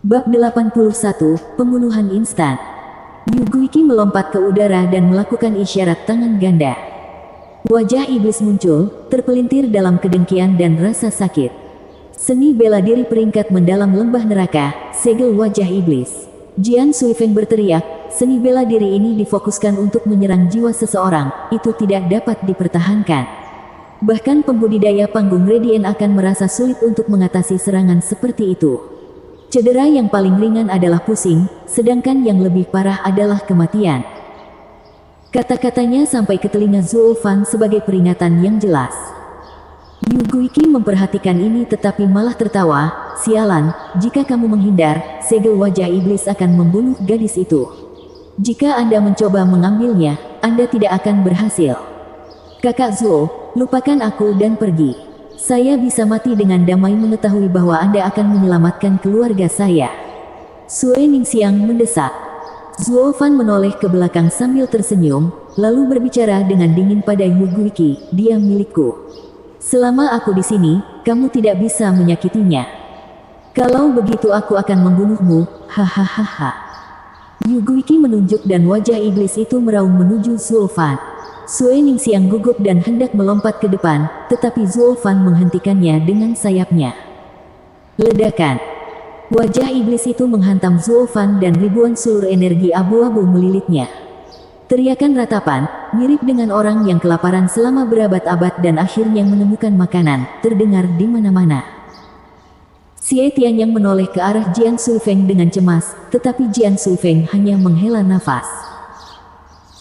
Bab 81, Pembunuhan Instan. Yuguiki melompat ke udara dan melakukan isyarat tangan ganda. Wajah iblis muncul, terpelintir dalam kedengkian dan rasa sakit. Seni bela diri peringkat mendalam lembah neraka, segel wajah iblis. Jian Suifeng berteriak, seni bela diri ini difokuskan untuk menyerang jiwa seseorang, itu tidak dapat dipertahankan. Bahkan pembudidaya panggung Radiant akan merasa sulit untuk mengatasi serangan seperti itu. Cedera yang paling ringan adalah pusing, sedangkan yang lebih parah adalah kematian. Kata-katanya sampai ke telinga Zhuo Fan sebagai peringatan yang jelas. Yuguiki memperhatikan ini tetapi malah tertawa, sialan, jika kamu menghindar, segel wajah iblis akan membunuh gadis itu. Jika Anda mencoba mengambilnya, Anda tidak akan berhasil. Kakak Zhuo, lupakan aku dan pergi. Saya bisa mati dengan damai mengetahui bahwa Anda akan menyelamatkan keluarga saya. Sue Ningxiang mendesak. Zhuo Fan menoleh ke belakang sambil tersenyum, lalu berbicara dengan dingin pada Yuguiki, dia milikku. Selama aku di sini, kamu tidak bisa menyakitinya. Kalau begitu aku akan membunuhmu, hahaha. Yuguiki menunjuk dan wajah iblis itu meraung menuju Zhuo Fan. Sue Ningxiang gugup dan hendak melompat ke depan, tetapi Zhuo Fan menghentikannya dengan sayapnya. Ledakan. Wajah iblis itu menghantam Zhuo Fan dan ribuan sulur energi abu-abu melilitnya. Teriakan ratapan, mirip dengan orang yang kelaparan selama berabad-abad dan akhirnya menemukan makanan, terdengar di mana-mana. Xie Tianyang menoleh ke arah Jian Suifeng dengan cemas, tetapi Jian Suifeng hanya menghela nafas.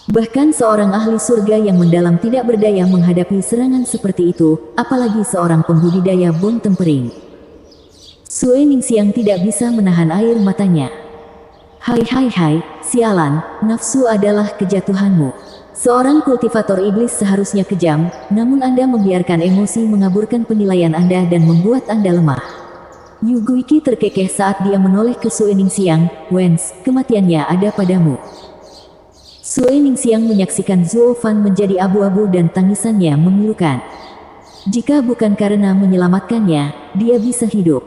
Bahkan seorang ahli surga yang mendalam tidak berdaya menghadapi serangan seperti itu, apalagi seorang pembudidaya bon tempering. Sue Ningxiang tidak bisa menahan air matanya. Hai, sialan, nafsu adalah kejatuhanmu. Seorang kultivator iblis seharusnya kejam, namun Anda membiarkan emosi mengaburkan penilaian Anda dan membuat Anda lemah. Yuguiki terkekeh saat dia menoleh ke Sue Ningxiang, Wens, kematiannya ada padamu. Sue Ningxiang menyaksikan Zhuo Fan menjadi abu-abu dan tangisannya memilukan. Jika bukan karena menyelamatkannya, dia bisa hidup.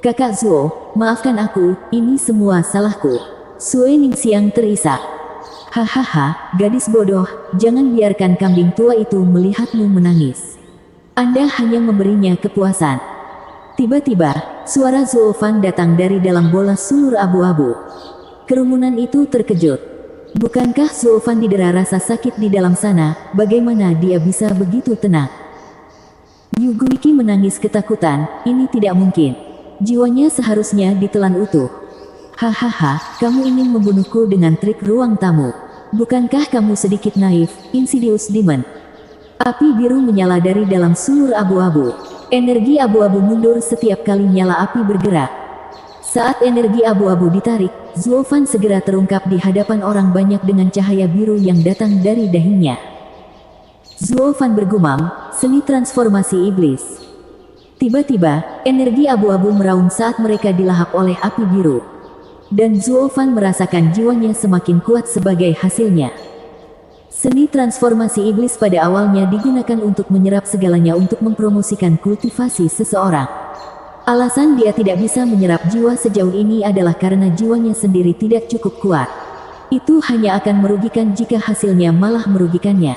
Kakak Zhuo, maafkan aku, ini semua salahku. Sue Ningxiang terisak. Hahaha, gadis bodoh, jangan biarkan kambing tua itu melihatmu menangis. Anda hanya memberinya kepuasan. Tiba-tiba, suara Zhuo Fan datang dari dalam bola sulur abu-abu. Kerumunan itu terkejut. Bukankah Zhuo Fan didera rasa sakit di dalam sana, bagaimana dia bisa begitu tenang? Yuguiki menangis ketakutan, ini tidak mungkin. Jiwanya seharusnya ditelan utuh. Hahaha, kamu ingin membunuhku dengan trik ruang tamu. Bukankah kamu sedikit naif, Insidious Demon? Api biru menyala dari dalam sulur abu-abu. Energi abu-abu mundur setiap kali nyala api bergerak. Saat energi abu-abu ditarik, Zhuo Fan segera terungkap di hadapan orang banyak dengan cahaya biru yang datang dari dahinya. Zhuo Fan bergumam, seni transformasi iblis. Tiba-tiba, energi abu-abu meraung saat mereka dilahap oleh api biru. Dan Zhuo Fan merasakan jiwanya semakin kuat sebagai hasilnya. Seni transformasi iblis pada awalnya digunakan untuk menyerap segalanya untuk mempromosikan kultivasi seseorang. Alasan dia tidak bisa menyerap jiwa sejauh ini adalah karena jiwanya sendiri tidak cukup kuat. Itu hanya akan merugikan jika hasilnya malah merugikannya.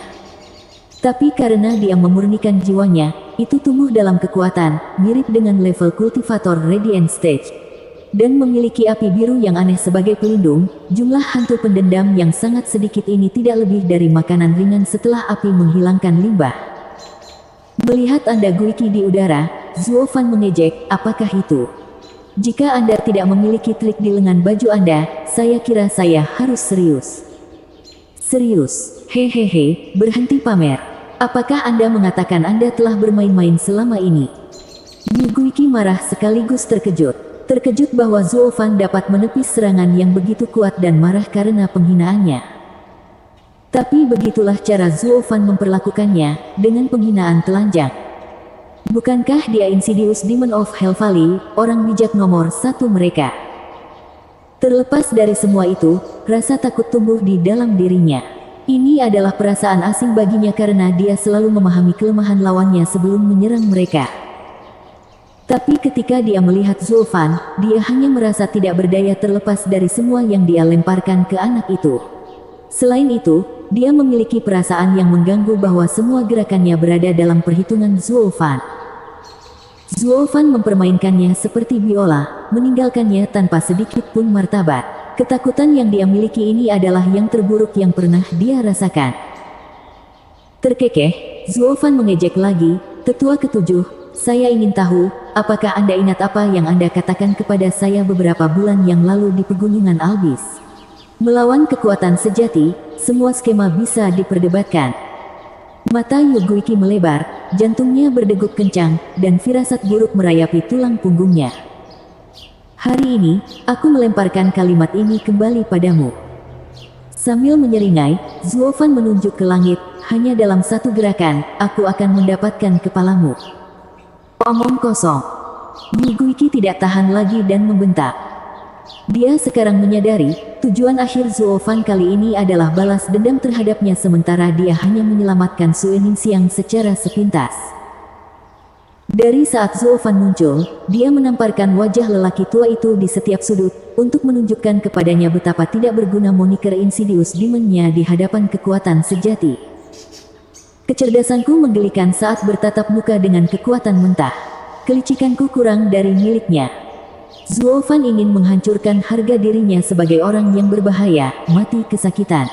Tapi karena dia memurnikan jiwanya, itu tumbuh dalam kekuatan, mirip dengan level kultivator Radiant Stage. Dan memiliki api biru yang aneh sebagai pelindung, jumlah hantu pendendam yang sangat sedikit ini tidak lebih dari makanan ringan setelah api menghilangkan limbah. Melihat Anda Guiki di udara, Zhuo Fan mengejek, apakah itu? Jika Anda tidak memiliki trik di lengan baju Anda, saya kira saya harus serius. Serius, hehehe, berhenti pamer. Apakah Anda mengatakan Anda telah bermain-main selama ini? Yuguiki marah sekaligus terkejut. Terkejut bahwa Zhuo Fan dapat menepis serangan yang begitu kuat dan marah karena penghinaannya. Tapi begitulah cara Zhuo Fan memperlakukannya, dengan penghinaan telanjang. Bukankah dia Insidious Demon of Hell Valley, orang bijak nomor satu mereka? Terlepas dari semua itu, rasa takut tumbuh di dalam dirinya. Ini adalah perasaan asing baginya karena dia selalu memahami kelemahan lawannya sebelum menyerang mereka. Tapi ketika dia melihat Zulfan, dia hanya merasa tidak berdaya terlepas dari semua yang dia lemparkan ke anak itu. Selain itu, dia memiliki perasaan yang mengganggu bahwa semua gerakannya berada dalam perhitungan Zulfan. Zulfan mempermainkannya seperti biola, meninggalkannya tanpa sedikit pun martabat. Ketakutan yang dia miliki ini adalah yang terburuk yang pernah dia rasakan. Terkekeh, Zulfan mengejek lagi, "Tetua ketujuh, saya ingin tahu, apakah Anda ingat apa yang Anda katakan kepada saya beberapa bulan yang lalu di Pegunungan Albis? Melawan kekuatan sejati, semua skema bisa diperdebatkan." Mata Yuguiki melebar, jantungnya berdegup kencang, dan firasat buruk merayapi tulang punggungnya. "Hari ini, aku melemparkan kalimat ini kembali padamu." Sambil menyeringai, Zulfan menunjuk ke langit, "Hanya dalam satu gerakan, aku akan mendapatkan kepalamu." Omong kosong. Yuguiki tidak tahan lagi dan membentak. Dia sekarang menyadari, tujuan akhir Zulfan kali ini adalah balas dendam terhadapnya sementara dia hanya menyelamatkan Sueningsiang secara sepintas. Dari saat Zulfan muncul, dia menamparkan wajah lelaki tua itu di setiap sudut, untuk menunjukkan kepadanya betapa tidak berguna moniker Insidious Demon-nya di hadapan kekuatan sejati. Kecerdasanku menggelikan saat bertatap muka dengan kekuatan mentah. Kelicikanku kurang dari miliknya. Zulfan ingin menghancurkan harga dirinya sebagai orang yang berbahaya, mati kesakitan.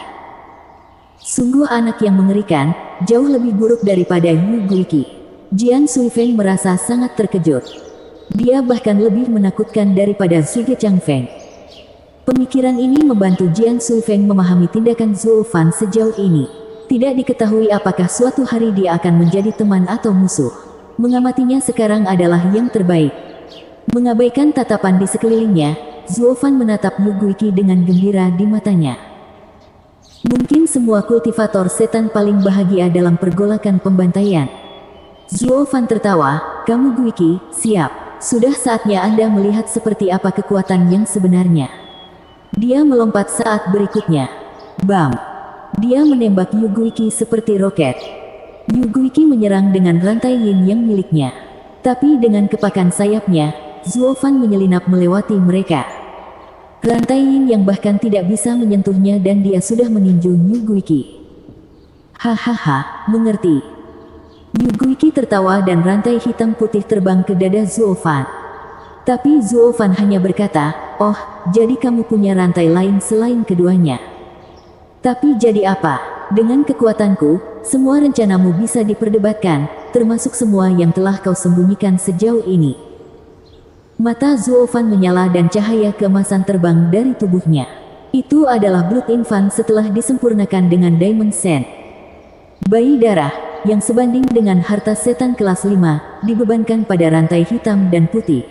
Sungguh anak yang mengerikan, jauh lebih buruk daripada Yuguiki. Jian Suifeng merasa sangat terkejut. Dia bahkan lebih menakutkan daripada Zhuge Changfeng. Pemikiran ini membantu Jian Suifeng memahami tindakan Zulfan sejauh ini. Tidak diketahui apakah suatu hari dia akan menjadi teman atau musuh. Mengamatinya sekarang adalah yang terbaik. Mengabaikan tatapan di sekelilingnya, Zulfan menatap Yuguiki dengan gembira di matanya. Mungkin semua kultivator setan paling bahagia dalam pergolakan pembantaian. Zulfan tertawa, "Kamu Guiki, siap. Sudah saatnya Anda melihat seperti apa kekuatan yang sebenarnya." Dia melompat saat berikutnya. Bam! Dia menembak Yuguiki seperti roket. Yuguiki menyerang dengan rantai yin yang miliknya. Tapi dengan kepakan sayapnya, Zulfan menyelinap melewati mereka. Rantai yin yang bahkan tidak bisa menyentuhnya dan dia sudah meninju Yuguiki. "Hahaha, mengerti." Yuguiki tertawa dan rantai hitam putih terbang ke dada Zulfan. Tapi Zulfan hanya berkata, "Oh, jadi kamu punya rantai lain selain keduanya." "Tapi jadi apa? Dengan kekuatanku, semua rencanamu bisa diperdebatkan, termasuk semua yang telah kau sembunyikan sejauh ini." Mata Zulfan menyala dan cahaya keemasan terbang dari tubuhnya. Itu adalah Blood Infant setelah disempurnakan dengan Diamond Sand. Bayi darah, yang sebanding dengan harta setan kelas 5, dibebankan pada rantai hitam dan putih.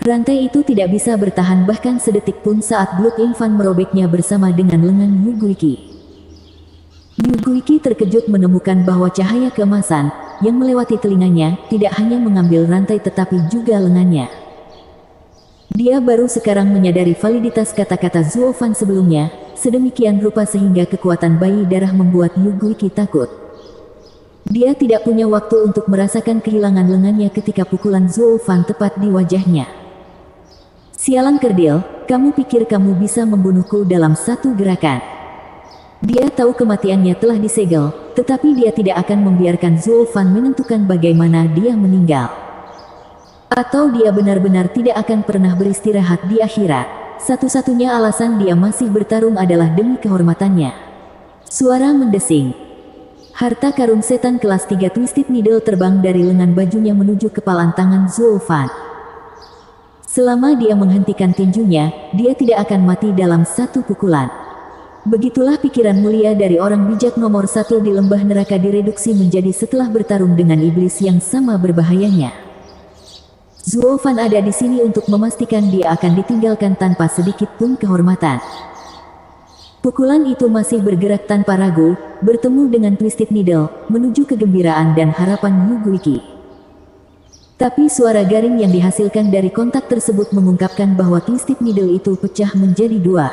Rantai itu tidak bisa bertahan bahkan sedetik pun saat Blood Infant merobeknya bersama dengan lengan Yuguiki. Yuguiki terkejut menemukan bahwa cahaya keemasan, yang melewati telinganya, tidak hanya mengambil rantai tetapi juga lengannya. Dia baru sekarang menyadari validitas kata-kata Zulfan sebelumnya, sedemikian rupa sehingga kekuatan bayi darah membuat Yuguiki takut. Dia tidak punya waktu untuk merasakan kehilangan lengannya ketika pukulan Zulfan tepat di wajahnya. "Sialan kerdil, kamu pikir kamu bisa membunuhku dalam satu gerakan?" Dia tahu kematiannya telah disegel, tetapi dia tidak akan membiarkan Zulfan menentukan bagaimana dia meninggal. Atau dia benar-benar tidak akan pernah beristirahat di akhirat. Satu-satunya alasan dia masih bertarung adalah demi kehormatannya. Suara mendesing. Harta karun setan kelas 3 Twisted Needle terbang dari lengan bajunya menuju kepalan tangan Zulfan. Selama dia menghentikan tinjunya, dia tidak akan mati dalam satu pukulan. Begitulah pikiran mulia dari orang bijak nomor 1 di lembah neraka direduksi menjadi setelah bertarung dengan iblis yang sama berbahayanya. Zulfan ada di sini untuk memastikan dia akan ditinggalkan tanpa sedikit pun kehormatan. Pukulan itu masih bergerak tanpa ragu, bertemu dengan Twisted Needle, menuju kegembiraan dan harapan Yuguiki. Tapi suara garing yang dihasilkan dari kontak tersebut mengungkapkan bahwa Twisted Needle itu pecah menjadi dua.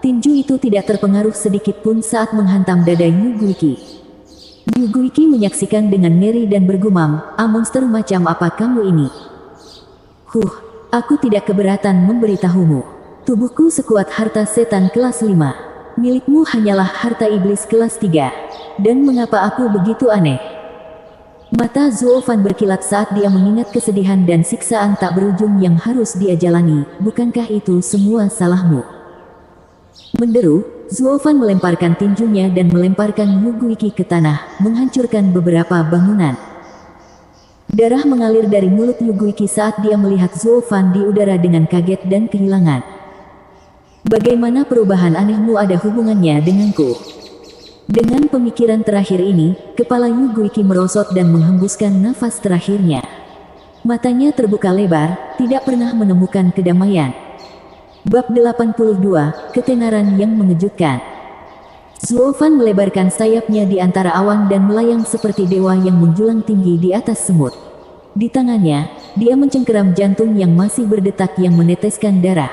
Tinju itu tidak terpengaruh sedikit pun saat menghantam dada Yuguiki. Yu Guiqi menyaksikan dengan ngeri dan bergumam, monster macam apa kamu ini? Aku tidak keberatan memberitahumu. Tubuhku sekuat harta setan kelas 5. Milikmu hanyalah harta iblis kelas 3. Dan mengapa aku begitu aneh? Mata Zuo Fan berkilat saat dia mengingat kesedihan dan siksaan tak berujung yang harus dia jalani. Bukankah itu semua salahmu? Menderu, Zuo Fan melemparkan tinjunya dan melemparkan Yu Guiqi ke tanah, menghancurkan beberapa bangunan. Darah mengalir dari mulut Yu Guiqi saat dia melihat Zuo Fan di udara dengan kaget dan kehilangan. Bagaimana perubahan anehmu ada hubungannya denganku? Dengan pemikiran terakhir ini, kepala Yu Guiqi merosot dan menghembuskan nafas terakhirnya. Matanya terbuka lebar, tidak pernah menemukan kedamaian. Bab 82, Ketenaran yang Mengejutkan. Zuo Fan melebarkan sayapnya di antara awan dan melayang seperti dewa yang menjulang tinggi di atas semut. Di tangannya, dia mencengkeram jantung yang masih berdetak yang meneteskan darah.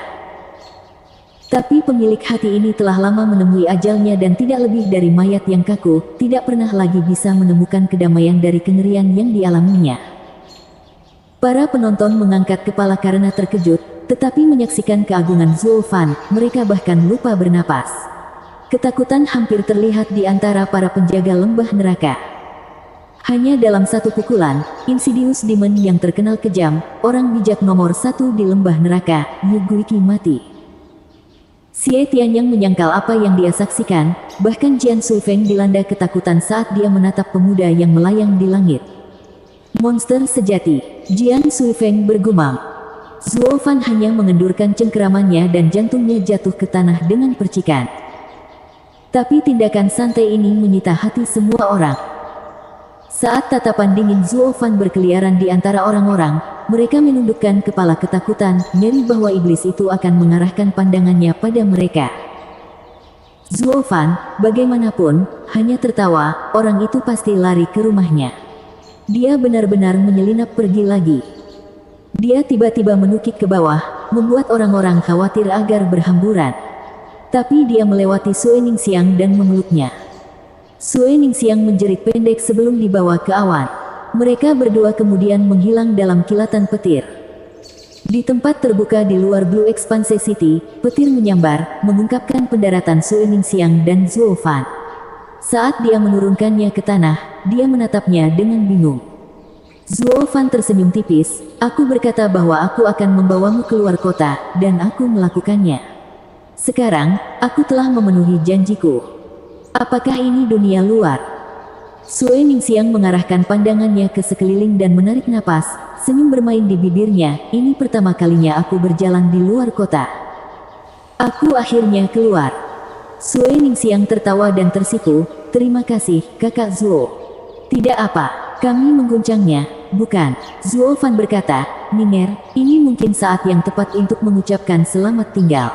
Tapi pemilik hati ini telah lama menemui ajalnya dan tidak lebih dari mayat yang kaku, tidak pernah lagi bisa menemukan kedamaian dari kengerian yang dialaminya. Para penonton mengangkat kepala karena terkejut, tetapi menyaksikan keagungan Zuo Fan, mereka bahkan lupa bernapas. Ketakutan hampir terlihat di antara para penjaga lembah neraka. Hanya dalam satu pukulan, Insidious Demon yang terkenal kejam, orang bijak nomor 1 di lembah neraka, Yu Guiqi mati. Xie Tianyang menyangkal apa yang dia saksikan, bahkan Jian Suifeng dilanda ketakutan saat dia menatap pemuda yang melayang di langit. Monster sejati, Jian Suifeng bergumam. Zuo Fan hanya mengendurkan cengkeramannya dan jantungnya jatuh ke tanah dengan percikan. Tapi tindakan santai ini menyita hati semua orang. Saat tatapan dingin Zuo Fan berkeliaran di antara orang-orang, mereka menundukkan kepala ketakutan, ngeri bahwa iblis itu akan mengarahkan pandangannya pada mereka. Zuo Fan, bagaimanapun, hanya tertawa, orang itu pasti lari ke rumahnya. Dia benar-benar menyelinap pergi lagi. Dia tiba-tiba menukik ke bawah, membuat orang-orang khawatir agar berhamburan. Tapi dia melewati Sue Ningxiang dan memeluknya. Sue Ningxiang menjerit pendek sebelum dibawa ke awan. Mereka berdua kemudian menghilang dalam kilatan petir. Di tempat terbuka di luar Blue Expanse City, petir menyambar, mengungkapkan pendaratan Sue Ningxiang dan Zuo Fan. Saat dia menurunkannya ke tanah, dia menatapnya dengan bingung. Zuo Fan tersenyum tipis, aku berkata bahwa aku akan membawamu keluar kota, dan aku melakukannya. Sekarang, aku telah memenuhi janjiku. Apakah ini dunia luar? Sue Ningxiang mengarahkan pandangannya ke sekeliling dan menarik napas, senyum bermain di bibirnya, ini pertama kalinya aku berjalan di luar kota. Aku akhirnya keluar. Sue Ningxiang tertawa dan tersipu, terima kasih, kakak Zuo. Tidak apa, kami mengguncangnya, bukan? Zuo Fan berkata, Ning'er, ini mungkin saat yang tepat untuk mengucapkan selamat tinggal.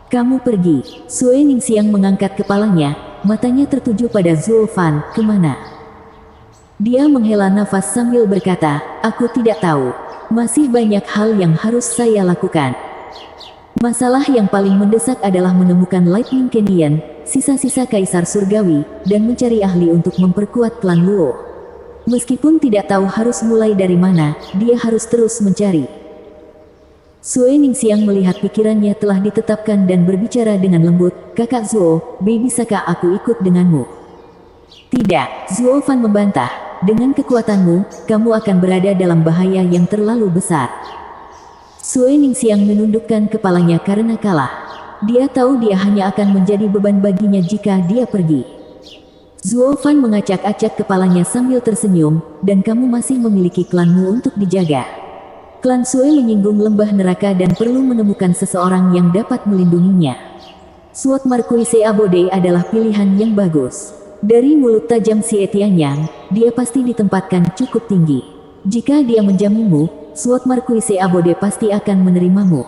Kamu pergi. Sue Ningxiang mengangkat kepalanya, matanya tertuju pada Zuo Fan, kemana? Dia menghela nafas sambil berkata, aku tidak tahu. Masih banyak hal yang harus saya lakukan. Masalah yang paling mendesak adalah menemukan Lightning Canyon, sisa-sisa Kaisar Surgawi, dan mencari ahli untuk memperkuat klan Luo. Meskipun tidak tahu harus mulai dari mana, dia harus terus mencari. Sue Ningxiang melihat pikirannya telah ditetapkan dan berbicara dengan lembut, kakak Zuo, bisakah aku ikut denganmu? Tidak, Zuo Fan membantah, dengan kekuatanmu, kamu akan berada dalam bahaya yang terlalu besar. Sue Ningxiang menundukkan kepalanya karena kalah. Dia tahu dia hanya akan menjadi beban baginya jika dia pergi. Zuo Fan mengacak-acak kepalanya sambil tersenyum, dan kamu masih memiliki klanmu untuk dijaga. Klan Sue menyinggung lembah neraka dan perlu menemukan seseorang yang dapat melindunginya. Sword Marquise Abode adalah pilihan yang bagus. Dari mulut tajam Xie Tianyang, dia pasti ditempatkan cukup tinggi. Jika dia menjamumu, Sword Marquise Abode pasti akan menerimamu.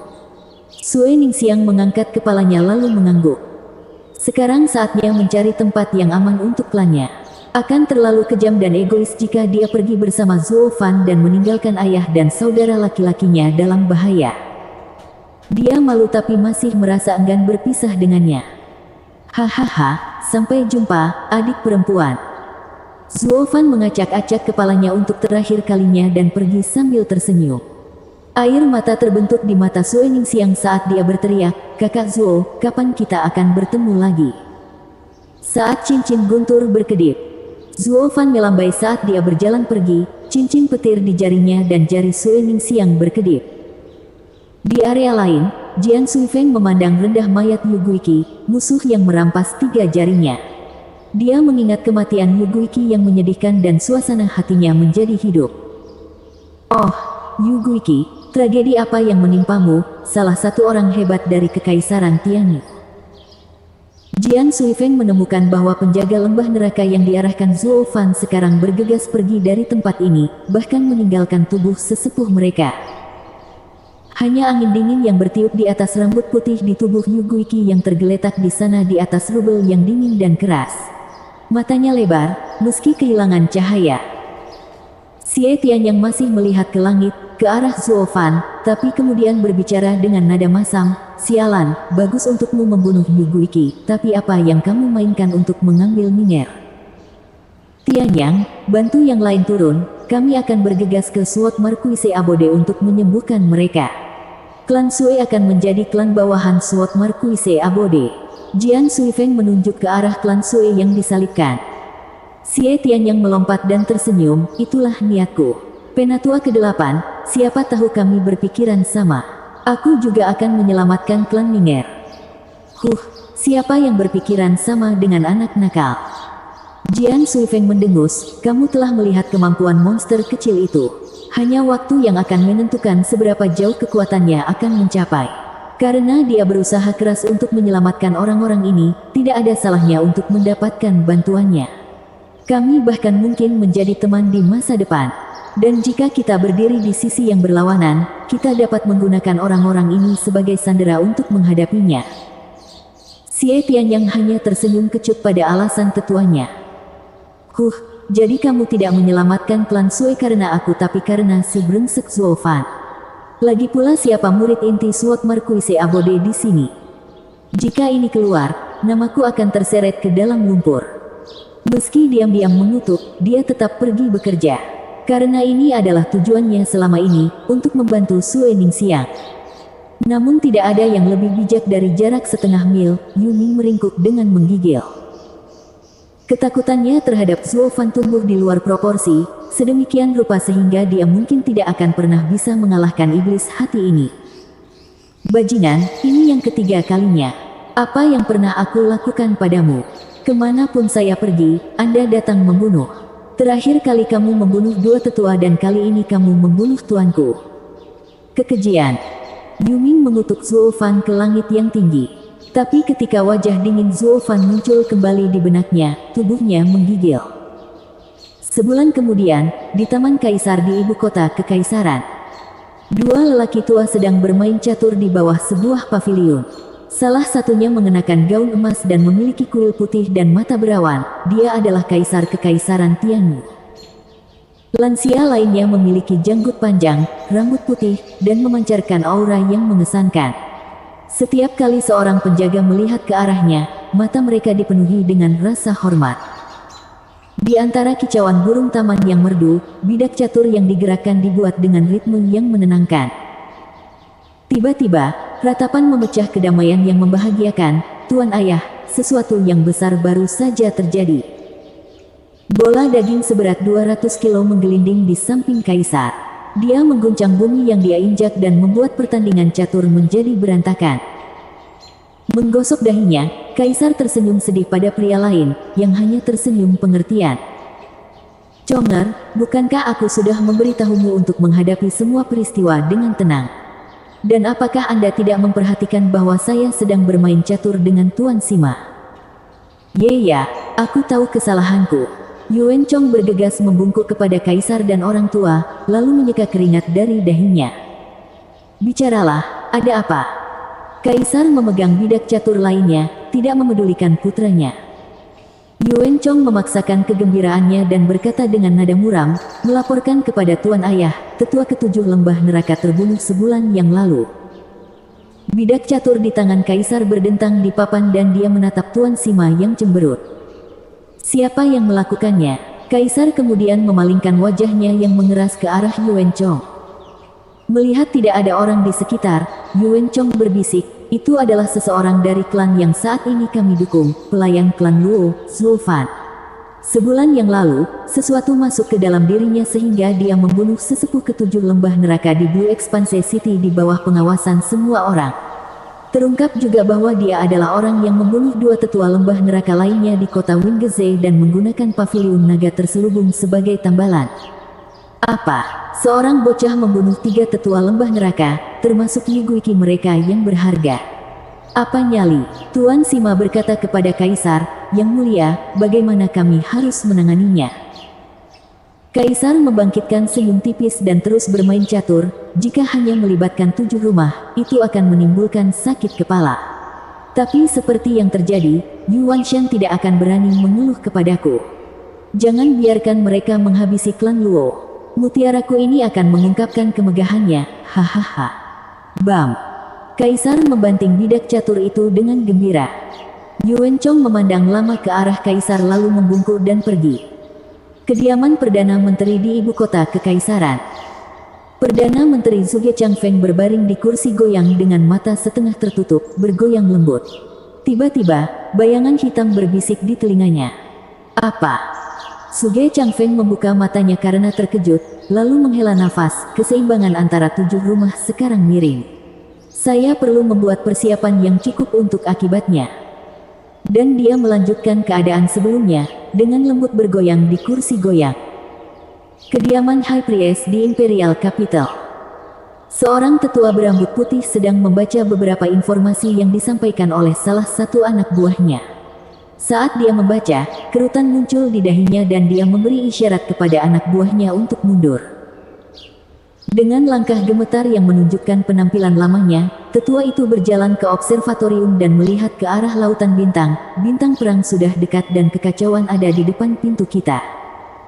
Sue Ningxiang mengangkat kepalanya lalu mengangguk. Sekarang saatnya mencari tempat yang aman untuk klannya. Akan terlalu kejam dan egois jika dia pergi bersama Zuo Fan dan meninggalkan ayah dan saudara laki-lakinya dalam bahaya. Dia malu tapi masih merasa enggan berpisah dengannya. Hahaha, sampai jumpa, adik perempuan. Zuo Fan mengacak-acak kepalanya untuk terakhir kalinya dan pergi sambil tersenyum. Air mata terbentuk di mata Sue Ningxiang saat dia berteriak, "Kakak Zuo, kapan kita akan bertemu lagi?" Saat cincin guntur berkedip, Zuo Fan melambai saat dia berjalan pergi, cincin petir di jarinya dan jari Sue Ningxiang berkedip. Di area lain, Jian Suifeng memandang rendah mayat Yu Guiqi, musuh yang merampas 3 jarinya. Dia mengingat kematian Yu Guiqi yang menyedihkan dan suasana hatinya menjadi hidup. "Oh, Yu Guiqi, tragedi apa yang menimpamu, salah satu orang hebat dari Kekaisaran Tianyu?" Jian Suifeng menemukan bahwa penjaga lembah neraka yang diarahkan Zuo Fan sekarang bergegas pergi dari tempat ini, bahkan meninggalkan tubuh sesepuh mereka. Hanya angin dingin yang bertiup di atas rambut putih di tubuh Yu Guiqi yang tergeletak di sana di atas rubel yang dingin dan keras. Matanya lebar, meski kehilangan cahaya. Xie Tian yang masih melihat ke langit, ke arah Zuo Fan, tapi kemudian berbicara dengan nada masam, "Sialan, bagus untukmu membunuh Yu Guiqi, tapi apa yang kamu mainkan untuk mengambil Miner?" "Tianyang, bantu yang lain turun, kami akan bergegas ke Sword Marquise Abode untuk menyembuhkan mereka. Klan Sui akan menjadi klan bawahan Sword Marquise Abode." Jian Suifeng menunjuk ke arah klan Sui yang disalibkan. Xie Tianyang melompat dan tersenyum, "Itulah niatku. Penatua ke-8, siapa tahu kami berpikiran sama. Aku juga akan menyelamatkan klan Miner." Siapa yang berpikiran sama dengan anak nakal?" Jian Suifeng mendengus, "Kamu telah melihat kemampuan monster kecil itu. Hanya waktu yang akan menentukan seberapa jauh kekuatannya akan mencapai. Karena dia berusaha keras untuk menyelamatkan orang-orang ini, tidak ada salahnya untuk mendapatkan bantuannya. Kami bahkan mungkin menjadi teman di masa depan. Dan jika kita berdiri di sisi yang berlawanan, kita dapat menggunakan orang-orang ini sebagai sandera untuk menghadapinya." Xie Tianyang hanya tersenyum kecut pada alasan tetuanya. Jadi kamu tidak menyelamatkan klan Sui karena aku tapi karena si brengsek Zuo Fan. Lagi pula siapa murid inti Sword Marquise Abode di sini? Jika ini keluar, namaku akan terseret ke dalam lumpur." Meski diam-diam mengutuk, dia tetap pergi bekerja. Karena ini adalah tujuannya selama ini, untuk membantu Sue Ningxiang. Namun tidak ada yang lebih bijak dari jarak setengah mil, Yu Ning meringkuk dengan menggigil. Ketakutannya terhadap Zuo Fan tumbuh di luar proporsi, sedemikian rupa sehingga dia mungkin tidak akan pernah bisa mengalahkan iblis hati ini. "Bajingan, ini yang ketiga kalinya. Apa yang pernah aku lakukan padamu? Kemanapun saya pergi, Anda datang membunuh. Terakhir kali kamu membunuh 2 tetua dan kali ini kamu membunuh tuanku. Kekejian." Yu Ning mengutuk Zuo Fan ke langit yang tinggi. Tapi ketika wajah dingin Zuo Fan muncul kembali di benaknya, tubuhnya menggigil. Sebulan kemudian, di Taman Kaisar di ibu kota Kekaisaran, 2 lelaki tua sedang bermain catur di bawah sebuah paviliun. Salah satunya mengenakan gaun emas dan memiliki kuil putih dan mata berawan. Dia adalah Kaisar Kekaisaran Tianyu. Lansia lainnya memiliki janggut panjang, rambut putih, dan memancarkan aura yang mengesankan. Setiap kali seorang penjaga melihat ke arahnya, mata mereka dipenuhi dengan rasa hormat. Di antara kicauan burung taman yang merdu, bidak catur yang digerakkan dibuat dengan ritme yang menenangkan. Tiba-tiba, ratapan memecah kedamaian yang membahagiakan. "Tuan Ayah, sesuatu yang besar baru saja terjadi." Bola daging seberat 200 kilo menggelinding di samping Kaisar. Dia mengguncang bumi yang dia injak dan membuat pertandingan catur menjadi berantakan. Menggosok dahinya, Kaisar tersenyum sedih pada pria lain, yang hanya tersenyum pengertian. "Conger, bukankah aku sudah memberitahumu untuk menghadapi semua peristiwa dengan tenang? Dan apakah Anda tidak memperhatikan bahwa saya sedang bermain catur dengan Tuan Sima?" "Ya, aku tahu kesalahanku." Yuan Chong bergegas membungkuk kepada Kaisar dan orang tua, lalu menyeka keringat dari dahinya. "Bicaralah, ada apa?" Kaisar memegang bidak catur lainnya, tidak memedulikan putranya. Yuan Chong memaksakan kegembiraannya dan berkata dengan nada muram, "Melaporkan kepada Tuan Ayah, tetua ke-7 lembah neraka terbunuh sebulan yang lalu." Bidak catur di tangan Kaisar berdentang di papan dan dia menatap Tuan Sima yang cemberut. "Siapa yang melakukannya?" Kaisar kemudian memalingkan wajahnya yang mengeras ke arah Yuan Chong. Melihat tidak ada orang di sekitar, Yuan Chong berbisik, "Itu adalah seseorang dari klan yang saat ini kami dukung, pelayan klan Luo, Zhuo Fan. Sebulan yang lalu, sesuatu masuk ke dalam dirinya sehingga dia membunuh sesepuh ketujuh lembah neraka di Blue Expanse City di bawah pengawasan semua orang. Terungkap juga bahwa dia adalah orang yang membunuh dua tetua lembah neraka lainnya di kota Wingeze dan menggunakan paviliun naga terselubung sebagai tambalan." Apa? Seorang bocah membunuh tiga tetua lembah neraka, termasuk Yuguiki mereka yang berharga. Apa nyali? Tuan Sima berkata kepada Kaisar, "Yang mulia, bagaimana kami harus menanganinya?" Kaisar membangkitkan senyum tipis dan terus bermain catur. "Jika hanya melibatkan 7 rumah, itu akan menimbulkan sakit kepala. Tapi seperti yang terjadi, Yuan Shan tidak akan berani mengeluh kepadaku. Jangan biarkan mereka menghabisi klan Luo. Mutiaraku ini akan mengungkapkan kemegahannya, hahaha." Bam! Kaisar membanting bidak catur itu dengan gembira. Yuan Chong memandang lama ke arah Kaisar lalu membungkuk dan pergi. Kediaman Perdana Menteri di ibu kota Kekaisaran. Perdana Menteri Zhuge Changfeng berbaring di kursi goyang dengan mata setengah tertutup, bergoyang lembut. Tiba-tiba, bayangan hitam berbisik di telinganya. "Apa?" Zhuge Changfeng membuka matanya karena terkejut, lalu menghela nafas. "Keseimbangan antara 7 rumah sekarang miring. Saya perlu membuat persiapan yang cukup untuk akibatnya." Dan dia melanjutkan keadaan sebelumnya, dengan lembut bergoyang di kursi goyang. Kediaman High Priest di Imperial Capital. Seorang tetua berambut putih sedang membaca beberapa informasi yang disampaikan oleh salah satu anak buahnya. Saat dia membaca, kerutan muncul di dahinya dan dia memberi isyarat kepada anak buahnya untuk mundur. Dengan langkah gemetar yang menunjukkan penampilan lamanya, tetua itu berjalan ke observatorium dan melihat ke arah lautan bintang. "Bintang perang sudah dekat dan kekacauan ada di depan pintu kita.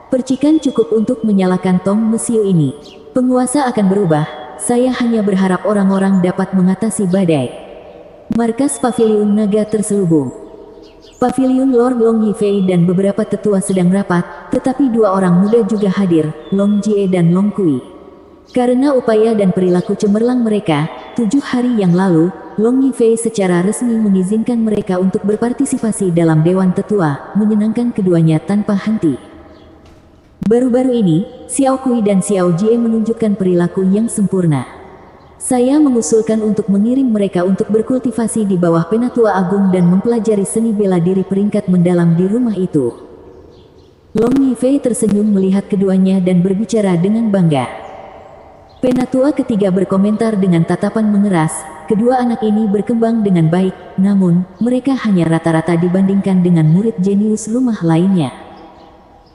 Percikan cukup untuk menyalakan tong mesiu ini. Penguasa akan berubah, saya hanya berharap orang-orang dapat mengatasi badai." Markas Paviliun Naga terselubung. Paviliun Lord Long Yifei dan beberapa tetua sedang rapat, tetapi 2 orang muda juga hadir, Long Jie dan Long Kui. Karena upaya dan perilaku cemerlang mereka, 7 hari yang lalu, Long Yifei secara resmi mengizinkan mereka untuk berpartisipasi dalam Dewan Tetua, menyenangkan keduanya tanpa henti. Baru-baru ini, Xiao Kui dan Xiao Jie menunjukkan perilaku yang sempurna. Saya mengusulkan untuk mengirim mereka untuk berkultivasi di bawah Penatua Agung dan mempelajari seni bela diri peringkat mendalam di rumah itu. Long Yifei tersenyum melihat keduanya dan berbicara dengan bangga. Penatua ketiga berkomentar dengan tatapan mengeras, "Kedua anak ini berkembang dengan baik, namun, mereka hanya rata-rata dibandingkan dengan murid jenius rumah lainnya."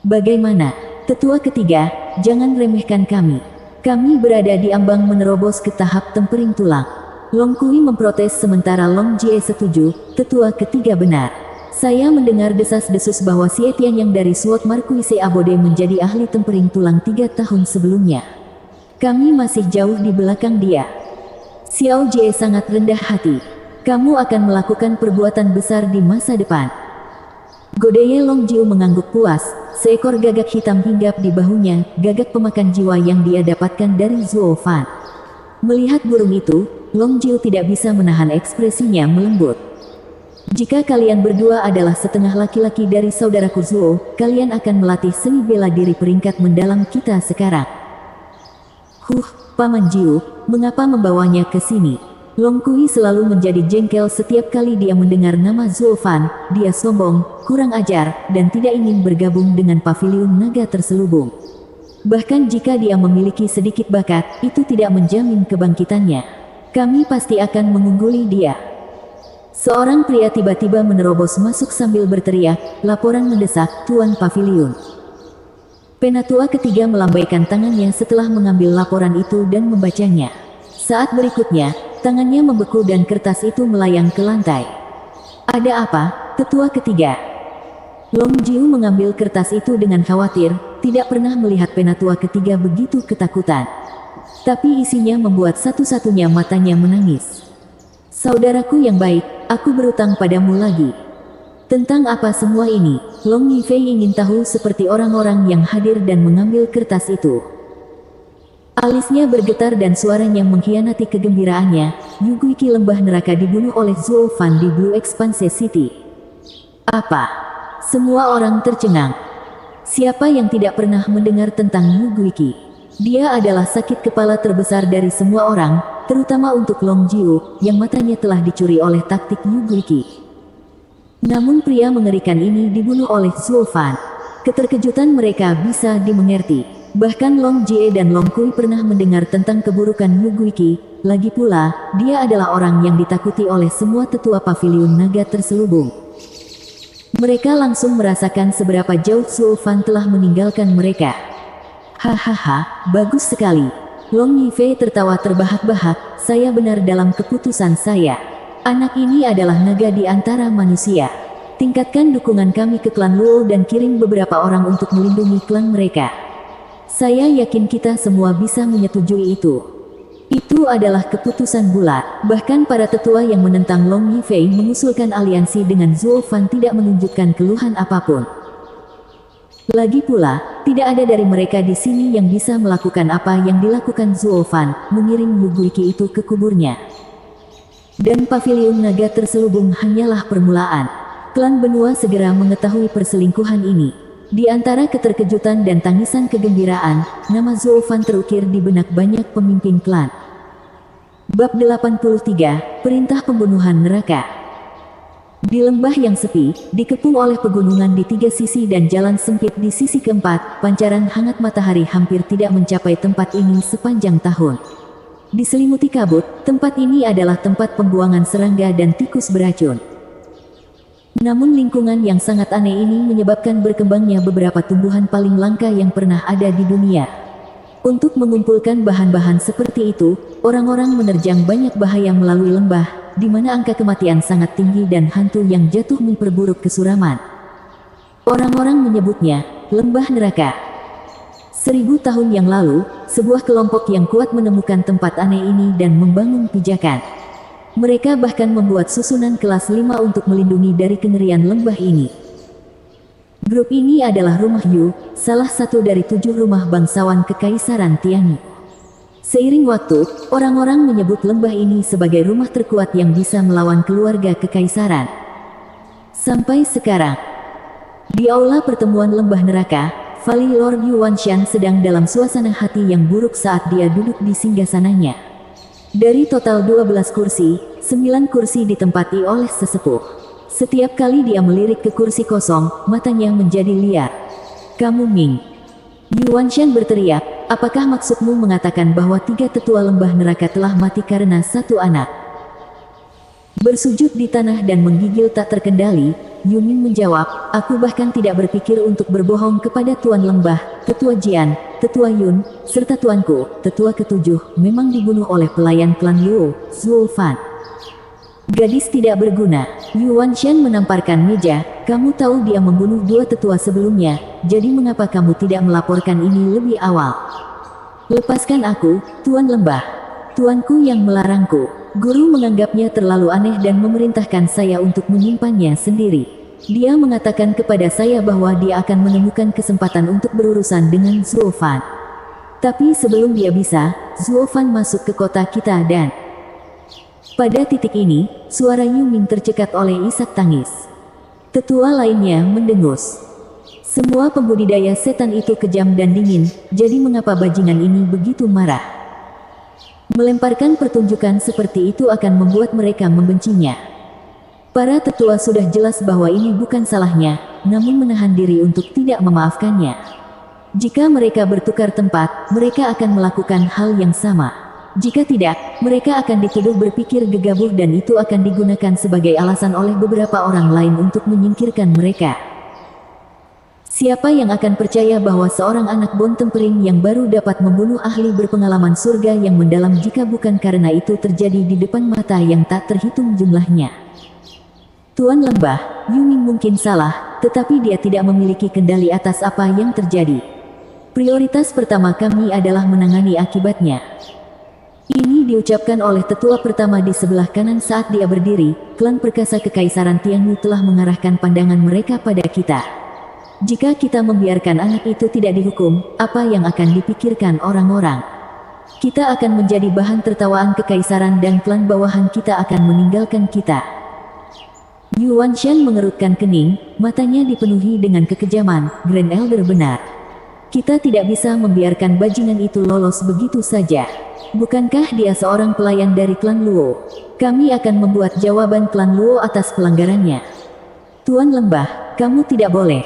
"Bagaimana, tetua ketiga, jangan remehkan kami. Kami berada di ambang menerobos ke tahap tempering tulang." Long Kui memprotes sementara Long Jie setuju, "Tetua ketiga benar. Saya mendengar desas-desus bahwa Xie Tian yang dari Sword Marquise Abode menjadi ahli tempering tulang 3 tahun sebelumnya. Kami masih jauh di belakang dia." Xiao Jie sangat rendah hati. "Kamu akan melakukan perbuatan besar di masa depan." Godeye Long Jiu mengangguk puas, seekor gagak hitam hinggap di bahunya, gagak pemakan jiwa yang dia dapatkan dari Zhuo Fan. Melihat burung itu, Long Jiu tidak bisa menahan ekspresinya melembut. "Jika kalian berdua adalah setengah laki-laki dari saudaraku Zhuo, kalian akan melatih seni bela diri peringkat mendalam kita sekarang." Paman Jiu, mengapa membawanya ke sini?" Long Kui selalu menjadi jengkel setiap kali dia mendengar nama Zhuo Fan. Dia sombong, kurang ajar, dan tidak ingin bergabung dengan Paviliun Naga terselubung. Bahkan jika dia memiliki sedikit bakat, itu tidak menjamin kebangkitannya. "Kami pasti akan mengungguli dia." Seorang pria tiba-tiba menerobos masuk sambil berteriak, "Laporan mendesak, Tuan Paviliun." Penatua ketiga melambaikan tangannya setelah mengambil laporan itu dan membacanya. Saat berikutnya, tangannya membeku dan kertas itu melayang ke lantai. "Ada apa, tetua ketiga?" Long Jiu mengambil kertas itu dengan khawatir, tidak pernah melihat penatua ketiga begitu ketakutan. Tapi isinya membuat satu-satunya matanya menangis. "Saudaraku yang baik, aku berutang padamu lagi. Tentang apa semua ini? Long Yifei ingin tahu seperti orang-orang yang hadir dan mengambil kertas itu. Alisnya bergetar dan suaranya mengkhianati kegembiraannya. Yu Guiqi lembah neraka dibunuh oleh Zhuo Fan di Blue Expanse City. Apa? Semua orang tercengang. Siapa yang tidak pernah mendengar tentang Yu Guiqi? Dia adalah sakit kepala terbesar dari semua orang, terutama untuk Long Jiu, yang matanya telah dicuri oleh taktik Yu Guiqi. Namun pria mengerikan ini dibunuh oleh Zhuo Fan. Keterkejutan mereka bisa dimengerti. Bahkan Long Jie dan Long Kui pernah mendengar tentang keburukan Yu Guiqi. Lagi pula, dia adalah orang yang ditakuti oleh semua tetua paviliun naga terselubung. Mereka langsung merasakan seberapa jauh Zhuo Fan telah meninggalkan mereka. Hahaha, bagus sekali. Long Yifei tertawa terbahak-bahak, saya benar dalam keputusan saya. Anak ini adalah naga di antara manusia. Tingkatkan dukungan kami ke klan Luo dan kirim beberapa orang untuk melindungi klan mereka. Saya yakin kita semua bisa menyetujui itu. Itu adalah keputusan bulat. Bahkan para tetua yang menentang Long Yifei mengusulkan aliansi dengan Zhuo Fan tidak menunjukkan keluhan apapun. Lagi pula, tidak ada dari mereka di sini yang bisa melakukan apa yang dilakukan Zhuo Fan, mengirim Yu Guiqi itu ke kuburnya. Dan paviliun naga terselubung hanyalah permulaan. Klan Benua segera mengetahui perselingkuhan ini. Di antara keterkejutan dan tangisan kegembiraan, nama Zhuo Fan terukir di benak banyak pemimpin klan. Bab 83, Perintah Pembunuhan Neraka. Di lembah yang sepi, dikepung oleh pegunungan di tiga sisi dan jalan sempit di sisi keempat, pancaran hangat matahari hampir tidak mencapai tempat ini sepanjang tahun. Diselimuti kabut, tempat ini adalah tempat pembuangan serangga dan tikus beracun. Namun lingkungan yang sangat aneh ini menyebabkan berkembangnya beberapa tumbuhan paling langka yang pernah ada di dunia. Untuk mengumpulkan bahan-bahan seperti itu, orang-orang menerjang banyak bahaya melalui lembah, di mana angka kematian sangat tinggi dan hantu yang jatuh memperburuk kesuraman. Orang-orang menyebutnya lembah neraka. 1000 tahun yang lalu, sebuah kelompok yang kuat menemukan tempat aneh ini dan membangun pijakan. Mereka bahkan membuat susunan kelas 5 untuk melindungi dari kengerian lembah ini. Grup ini adalah rumah Yu, salah satu dari 7 rumah bangsawan Kekaisaran Tianyu. Seiring waktu, orang-orang menyebut lembah ini sebagai rumah terkuat yang bisa melawan keluarga kekaisaran. Sampai sekarang, di aula pertemuan lembah neraka, Vali Lord Yuanshan sedang dalam suasana hati yang buruk saat dia duduk di singgasananya. Dari total 12 kursi, 9 kursi ditempati oleh sesepuh. Setiap kali dia melirik ke kursi kosong, matanya menjadi liar. Kamu Ming. Yuanshan berteriak, apakah maksudmu mengatakan bahwa 3 tetua lembah neraka telah mati karena satu anak? Bersujud di tanah dan menggigil tak terkendali, Yumin menjawab, aku bahkan tidak berpikir untuk berbohong kepada Tuan Lembah, Tetua Jian, Tetua Yun, serta Tuanku, Tetua ke-7, memang dibunuh oleh pelayan klan Luo, Zhuo Fan. Gadis tidak berguna. Yuanshan menamparkan meja, kamu tahu dia membunuh 2 tetua sebelumnya, jadi mengapa kamu tidak melaporkan ini lebih awal? Lepaskan aku, Tuan Lembah. Tuanku yang melarangku. Guru menganggapnya terlalu aneh dan memerintahkan saya untuk menyimpannya sendiri. Dia mengatakan kepada saya bahwa dia akan menemukan kesempatan untuk berurusan dengan Zhuo Fan. Tapi sebelum dia bisa, Zhuo Fan masuk ke kota kita dan... Pada titik ini, suara Yuming tercekat oleh isak tangis. Tetua lainnya mendengus. Semua pembudidaya setan itu kejam dan dingin, jadi mengapa bajingan ini begitu marah? Melemparkan pertunjukan seperti itu akan membuat mereka membencinya. Para tetua sudah jelas bahwa ini bukan salahnya, namun menahan diri untuk tidak memaafkannya. Jika mereka bertukar tempat, mereka akan melakukan hal yang sama. Jika tidak, mereka akan dituduh berpikir gegabah dan itu akan digunakan sebagai alasan oleh beberapa orang lain untuk menyingkirkan mereka. Siapa yang akan percaya bahwa seorang anak Bon Tempering yang baru dapat membunuh ahli berpengalaman surga yang mendalam jika bukan karena itu terjadi di depan mata yang tak terhitung jumlahnya? Tuan Lembah, Yuming mungkin salah, tetapi dia tidak memiliki kendali atas apa yang terjadi. Prioritas pertama kami adalah menangani akibatnya. Ini diucapkan oleh tetua pertama di sebelah kanan saat dia berdiri. Klan perkasa Kekaisaran Tianyu telah mengarahkan pandangan mereka pada kita. Jika kita membiarkan anak itu tidak dihukum, apa yang akan dipikirkan orang-orang? Kita akan menjadi bahan tertawaan Kekaisaran dan klan bawahan kita akan meninggalkan kita. Yuan Shan mengerutkan kening, matanya dipenuhi dengan kekejaman. Grand Elder benar. Kita tidak bisa membiarkan bajingan itu lolos begitu saja. Bukankah dia seorang pelayan dari klan Luo? Kami akan membuat jawaban klan Luo atas pelanggarannya. Tuan Lembah, kamu tidak boleh.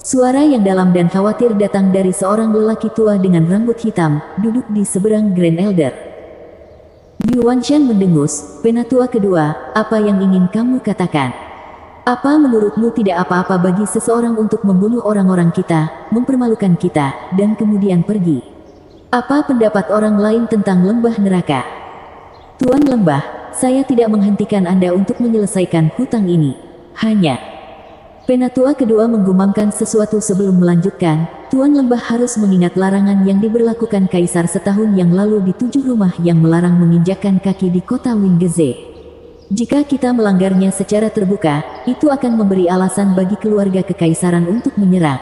Suara yang dalam dan khawatir datang dari seorang lelaki tua dengan rambut hitam, duduk di seberang Grand Elder. Yuan Shan mendengus, penatua kedua, apa yang ingin kamu katakan? Apa menurutmu tidak apa-apa bagi seseorang untuk membunuh orang-orang kita, mempermalukan kita, dan kemudian pergi? Apa pendapat orang lain tentang lembah neraka? Tuan Lembah, saya tidak menghentikan Anda untuk menyelesaikan hutang ini. Hanya. Penatua kedua menggumamkan sesuatu sebelum melanjutkan. Tuan Lembah harus mengingat larangan yang diberlakukan Kaisar setahun yang lalu di 7 rumah yang melarang menginjakkan kaki di kota Wingeze. Jika kita melanggarnya secara terbuka, itu akan memberi alasan bagi keluarga Kekaisaran untuk menyerang.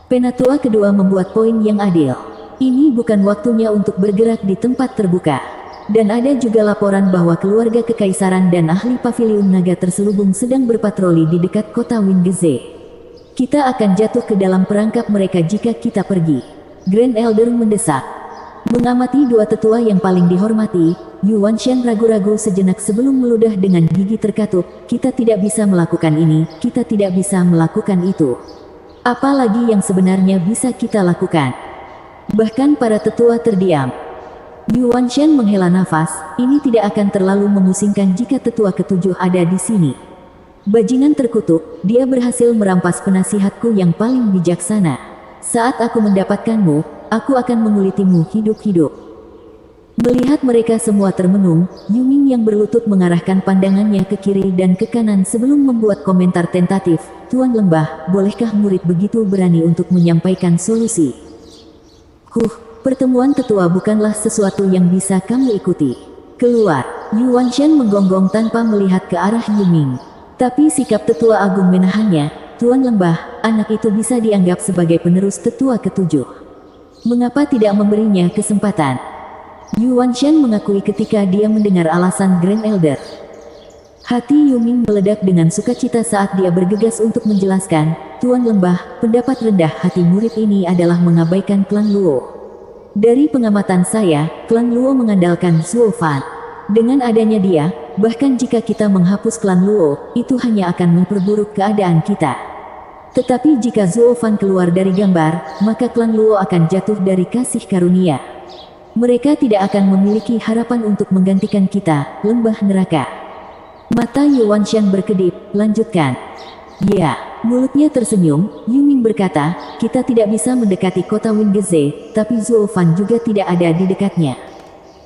Penatua kedua membuat poin yang adil. Ini bukan waktunya untuk bergerak di tempat terbuka. Dan ada juga laporan bahwa keluarga Kekaisaran dan ahli paviliun naga terselubung sedang berpatroli di dekat kota Wingeze. Kita akan jatuh ke dalam perangkap mereka jika kita pergi. Grand Elder mendesak. Mengamati dua tetua yang paling dihormati, Yuan Shan ragu-ragu sejenak sebelum meludah dengan gigi terkatup. Kita tidak bisa melakukan ini, kita tidak bisa melakukan itu. Apalagi yang sebenarnya bisa kita lakukan? Bahkan para tetua terdiam. Yuan Shan menghela nafas, ini tidak akan terlalu memusingkan jika tetua ketujuh ada di sini. Bajingan terkutuk, dia berhasil merampas penasihatku yang paling bijaksana. Saat aku mendapatkanmu, aku akan mengulitimu hidup-hidup. Melihat mereka semua termenung, Yuming yang berlutut mengarahkan pandangannya ke kiri dan ke kanan sebelum membuat komentar tentatif. Tuan Lembah, bolehkah murid begitu berani untuk menyampaikan solusi? Pertemuan tetua bukanlah sesuatu yang bisa kamu ikuti. Keluar. Yuan Shan menggonggong tanpa melihat ke arah Yuming. Tapi sikap tetua agung menahannya. Tuan Lembah, anak itu bisa dianggap sebagai penerus tetua ketujuh. Mengapa tidak memberinya kesempatan? Yuan Shan mengakui ketika dia mendengar alasan Grand Elder. Hati Yuming meledak dengan sukacita saat dia bergegas untuk menjelaskan, Tuan Lembah, pendapat rendah hati murid ini adalah mengabaikan klan Luo. Dari pengamatan saya, klan Luo mengandalkan Zhuo Fan. Dengan adanya dia, bahkan jika kita menghapus klan Luo, itu hanya akan memperburuk keadaan kita. Tetapi jika Zhuo Fan keluar dari gambar, maka klan Luo akan jatuh dari kasih karunia. Mereka tidak akan memiliki harapan untuk menggantikan kita, lembah neraka. Mata Yuan Shan berkedip, lanjutkan. Ya, mulutnya tersenyum, Yuming berkata, kita tidak bisa mendekati kota Wingeze, tapi Zhuo Fan juga tidak ada di dekatnya.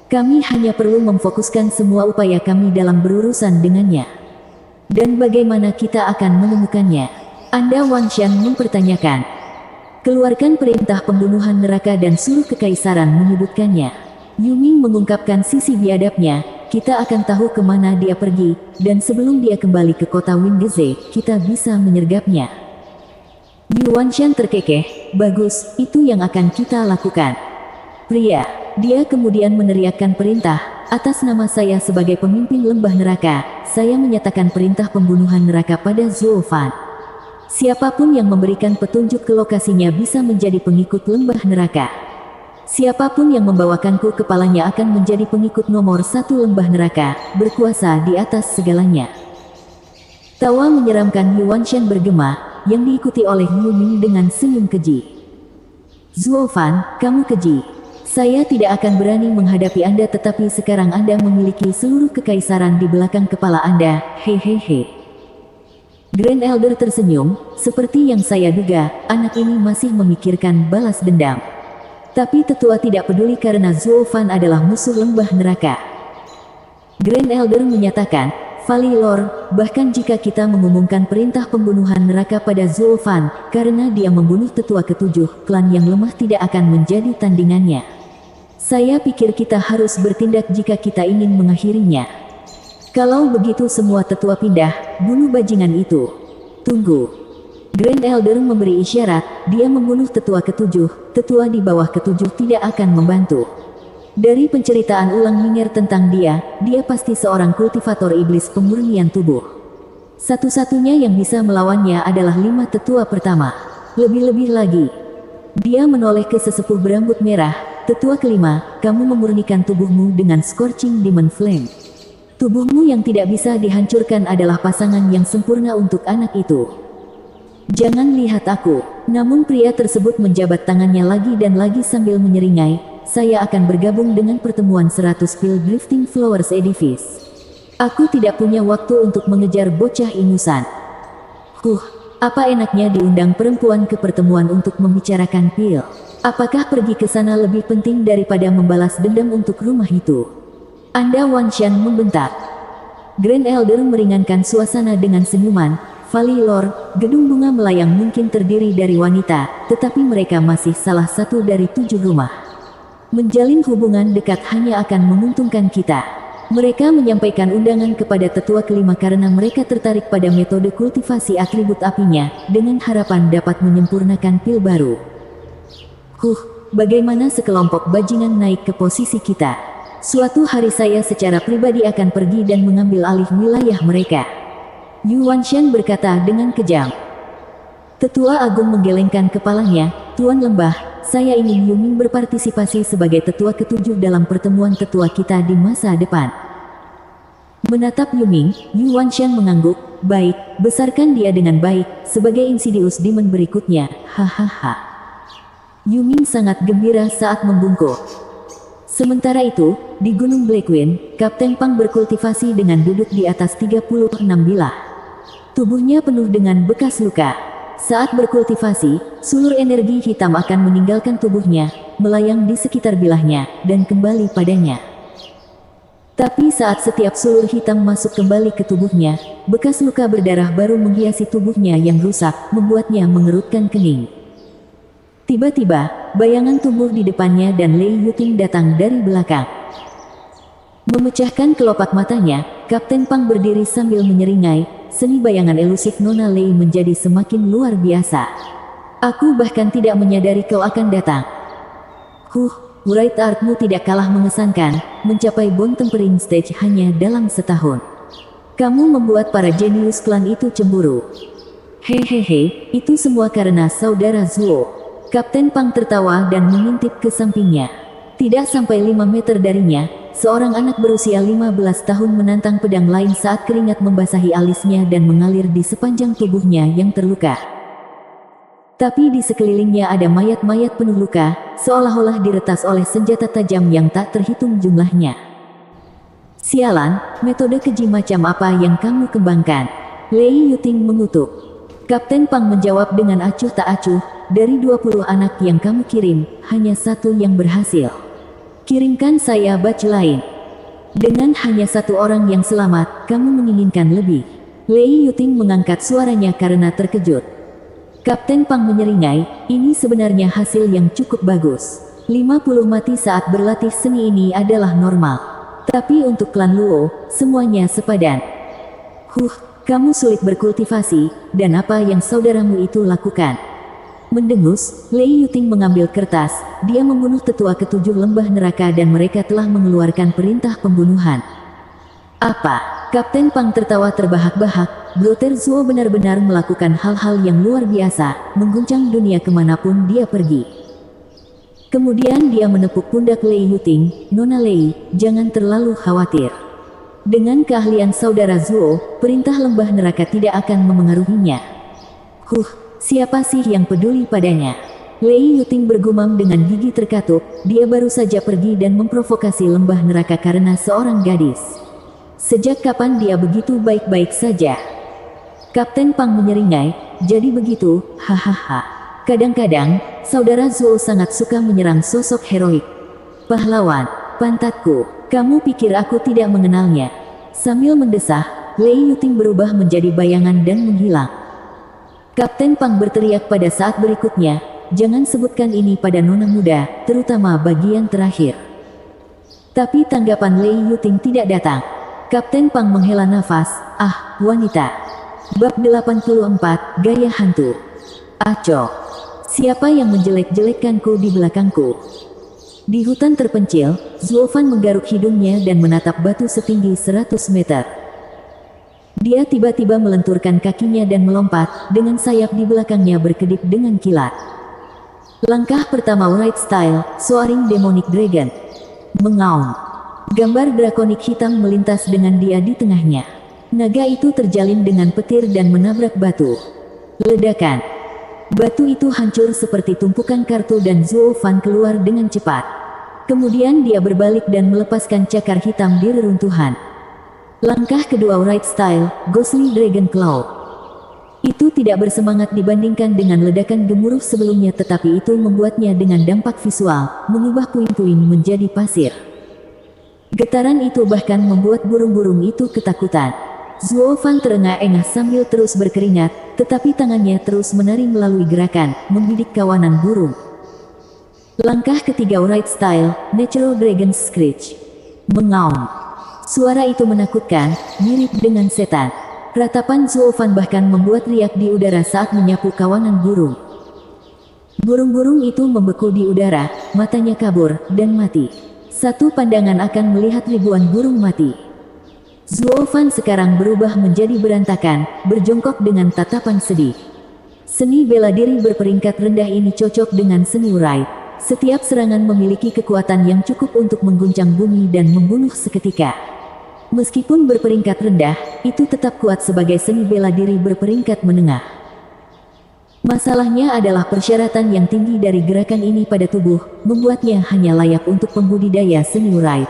Kami hanya perlu memfokuskan semua upaya kami dalam berurusan dengannya. Dan bagaimana kita akan menemukannya? Anda Wan Shan mempertanyakan. Keluarkan perintah pembunuhan neraka dan suruh Kekaisaran menyudutkannya. Yuming mengungkapkan sisi biadabnya, kita akan tahu kemana dia pergi, dan sebelum dia kembali ke kota Wingeze, kita bisa menyergapnya. Yuan Shan terkekeh, bagus, itu yang akan kita lakukan. Pria, dia kemudian meneriakkan perintah, atas nama saya sebagai pemimpin lembah neraka, saya menyatakan perintah pembunuhan neraka pada Zhuo Fan. Siapapun yang memberikan petunjuk ke lokasinya bisa menjadi pengikut lembah neraka. Siapapun yang membawakanku kepalanya akan menjadi pengikut nomor 1 lembah neraka, berkuasa di atas segalanya. Tawa menyeramkan Yuan Shan bergema, yang diikuti oleh Yuming dengan senyum keji. Zhuo Fan, kamu keji. Saya tidak akan berani menghadapi Anda tetapi sekarang Anda memiliki seluruh kekaisaran di belakang kepala Anda, hehehe. Grand Elder tersenyum, seperti yang saya duga, anak ini masih memikirkan balas dendam. Tapi tetua tidak peduli karena Zhuo Fan adalah musuh lembah neraka. Grand Elder menyatakan, Vali Lord, bahkan jika kita mengumumkan perintah pembunuhan neraka pada Zhuo Fan, karena dia membunuh tetua ketujuh, klan yang lemah tidak akan menjadi tandingannya. Saya pikir kita harus bertindak jika kita ingin mengakhirinya. Kalau begitu semua tetua pindah, bunuh bajingan itu. Tunggu. Grand Elder memberi isyarat, dia membunuh tetua ketujuh. Tetua di bawah ketujuh tidak akan membantu. Dari penceritaan ulang Minger tentang dia pasti seorang kultivator iblis pemurnian tubuh. Satu-satunya yang bisa melawannya adalah 5 tetua pertama. Lebih-lebih lagi, dia menoleh ke sesepuh berambut merah. Tetua kelima, kamu memurnikan tubuhmu dengan Scorching Demon Flame. Tubuhmu yang tidak bisa dihancurkan adalah pasangan yang sempurna untuk anak itu. Jangan lihat aku. Namun pria tersebut menjabat tangannya lagi dan lagi sambil menyeringai. Saya akan bergabung dengan pertemuan 100 Field Drifting Flowers Edifice. Aku tidak punya waktu untuk mengejar bocah ingusan. Apa enaknya diundang perempuan ke pertemuan untuk membicarakan pil? Apakah pergi ke sana lebih penting daripada membalas dendam untuk rumah itu? Anda Wan Shan membentak. Grand Elder meringankan suasana dengan senyuman. Valley Lord, gedung bunga melayang mungkin terdiri dari wanita, tetapi mereka masih salah satu dari 7 rumah. Menjalin hubungan dekat hanya akan menguntungkan kita. Mereka menyampaikan undangan kepada tetua kelima karena mereka tertarik pada metode kultivasi atribut apinya, dengan harapan dapat menyempurnakan pil baru. Bagaimana sekelompok bajingan naik ke posisi kita? Suatu hari saya secara pribadi akan pergi dan mengambil alih wilayah mereka. Yu Wanshan berkata dengan kejam. Tetua Agung menggelengkan kepalanya. Tuan Lembah, saya ingin Yuming berpartisipasi sebagai tetua ketujuh dalam pertemuan tetua kita di masa depan. Menatap Yuming, Yu Wanshan mengangguk. Baik, besarkan dia dengan baik, sebagai Insidious Demon berikutnya, hahaha. Yuming sangat gembira saat membungkuk. Sementara itu, di Gunung Blackwing, Kapten Pang berkultivasi dengan duduk di atas 36 bilah. Tubuhnya penuh dengan bekas luka. Saat berkultivasi, sulur energi hitam akan meninggalkan tubuhnya, melayang di sekitar bilahnya, dan kembali padanya. Tapi saat setiap sulur hitam masuk kembali ke tubuhnya, bekas luka berdarah baru menghiasi tubuhnya yang rusak, membuatnya mengerutkan kening. Tiba-tiba, bayangan tumbuh di depannya dan Lei Yuting datang dari belakang. Memecahkan kelopak matanya, Kapten Pang berdiri sambil menyeringai. Seni bayangan elusif Nona Lei menjadi semakin luar biasa. Aku bahkan tidak menyadari kau akan datang. Bright Artmu tidak kalah mengesankan, mencapai Bone Tempering Stage hanya dalam setahun. Kamu membuat para jenius klan itu cemburu. Hehehe, itu semua karena saudara Zuo. Kapten Pang tertawa dan mengintip ke sampingnya. Tidak sampai 5 meter darinya, seorang anak berusia 15 tahun menantang pedang lain saat keringat membasahi alisnya dan mengalir di sepanjang tubuhnya yang terluka. Tapi di sekelilingnya ada mayat-mayat penuh luka, seolah-olah diretas oleh senjata tajam yang tak terhitung jumlahnya. Sialan, metode keji macam apa yang kamu kembangkan? Lei Yuting mengutuk. Kapten Pang menjawab dengan acuh tak acuh, dari 20 anak yang kamu kirim, hanya 1 yang berhasil. Kirimkan saya batch lain. Dengan hanya 1 orang yang selamat, kamu menginginkan lebih. Lei Yuting mengangkat suaranya karena terkejut. Kapten Pang menyeringai, ini sebenarnya hasil yang cukup bagus. 50 mati saat berlatih seni ini adalah normal. Tapi untuk klan Luo, semuanya sepadan. Kamu sulit berkultivasi, dan apa yang saudaramu itu lakukan? Mendengus, Lei Yuting mengambil kertas, dia membunuh tetua ketujuh lembah neraka dan mereka telah mengeluarkan perintah pembunuhan. Apa? Kapten Pang tertawa terbahak-bahak, Brother Zuo benar-benar melakukan hal-hal yang luar biasa, mengguncang dunia kemanapun dia pergi. Kemudian dia menepuk pundak Lei Yuting, Nona Lei, jangan terlalu khawatir. Dengan keahlian saudara Zuo, perintah lembah neraka tidak akan memengaruhinya. Siapa sih yang peduli padanya? Lei Yuting bergumam dengan gigi terkatup, dia baru saja pergi dan memprovokasi lembah neraka karena seorang gadis. Sejak kapan dia begitu baik-baik saja? Kapten Pang menyeringai, jadi begitu, hahaha. Kadang-kadang, saudara Zuo sangat suka menyerang sosok heroik. Pahlawan, pantatku, kamu pikir aku tidak mengenalnya? Sambil mendesah, Lei Yuting berubah menjadi bayangan dan menghilang. Kapten Pang berteriak pada saat berikutnya, jangan sebutkan ini pada nona muda, terutama bagian terakhir. Tapi tanggapan Lei Yuting tidak datang. Kapten Pang menghela nafas. Ah, wanita. Bab 84, Gaya Hantu. Aco. Siapa yang menjelek-jelekkanku di belakangku? Di hutan terpencil, Zuofan menggaruk hidungnya dan menatap batu setinggi 100 meter. Dia tiba-tiba melenturkan kakinya dan melompat, dengan sayap di belakangnya berkedip dengan kilat. Langkah pertama Right Style, Soaring Demonic Dragon. Mengaum. Gambar drakonik hitam melintas dengan dia di tengahnya. Naga itu terjalin dengan petir dan menabrak batu. Ledakan. Batu itu hancur seperti tumpukan kartu dan Zuofan keluar dengan cepat. Kemudian dia berbalik dan melepaskan cakar hitam di reruntuhan. Langkah kedua Right Style, Ghostly Dragon Claw. Itu tidak bersemangat dibandingkan dengan ledakan gemuruh sebelumnya, tetapi itu membuatnya dengan dampak visual, mengubah puing-puing menjadi pasir. Getaran itu bahkan membuat burung-burung itu ketakutan. Zuofan terengah-engah sambil terus berkeringat, tetapi tangannya terus menari melalui gerakan, membidik kawanan burung. Langkah ketiga Right Style, Natural Dragon Screech. Mengaum. Suara itu menakutkan, mirip dengan setan. Ratapan Zuofan bahkan membuat riak di udara saat menyapu kawanan burung. Burung-burung itu membeku di udara, matanya kabur, dan mati. Satu pandangan akan melihat ribuan burung mati. Zuofan sekarang berubah menjadi berantakan, berjongkok dengan tatapan sedih. Seni bela diri berperingkat rendah ini cocok dengan seni Wraith. Setiap serangan memiliki kekuatan yang cukup untuk mengguncang bumi dan membunuh seketika. Meskipun berperingkat rendah, itu tetap kuat sebagai seni bela diri berperingkat menengah. Masalahnya adalah persyaratan yang tinggi dari gerakan ini pada tubuh, membuatnya hanya layak untuk pembudidaya seni Wraith.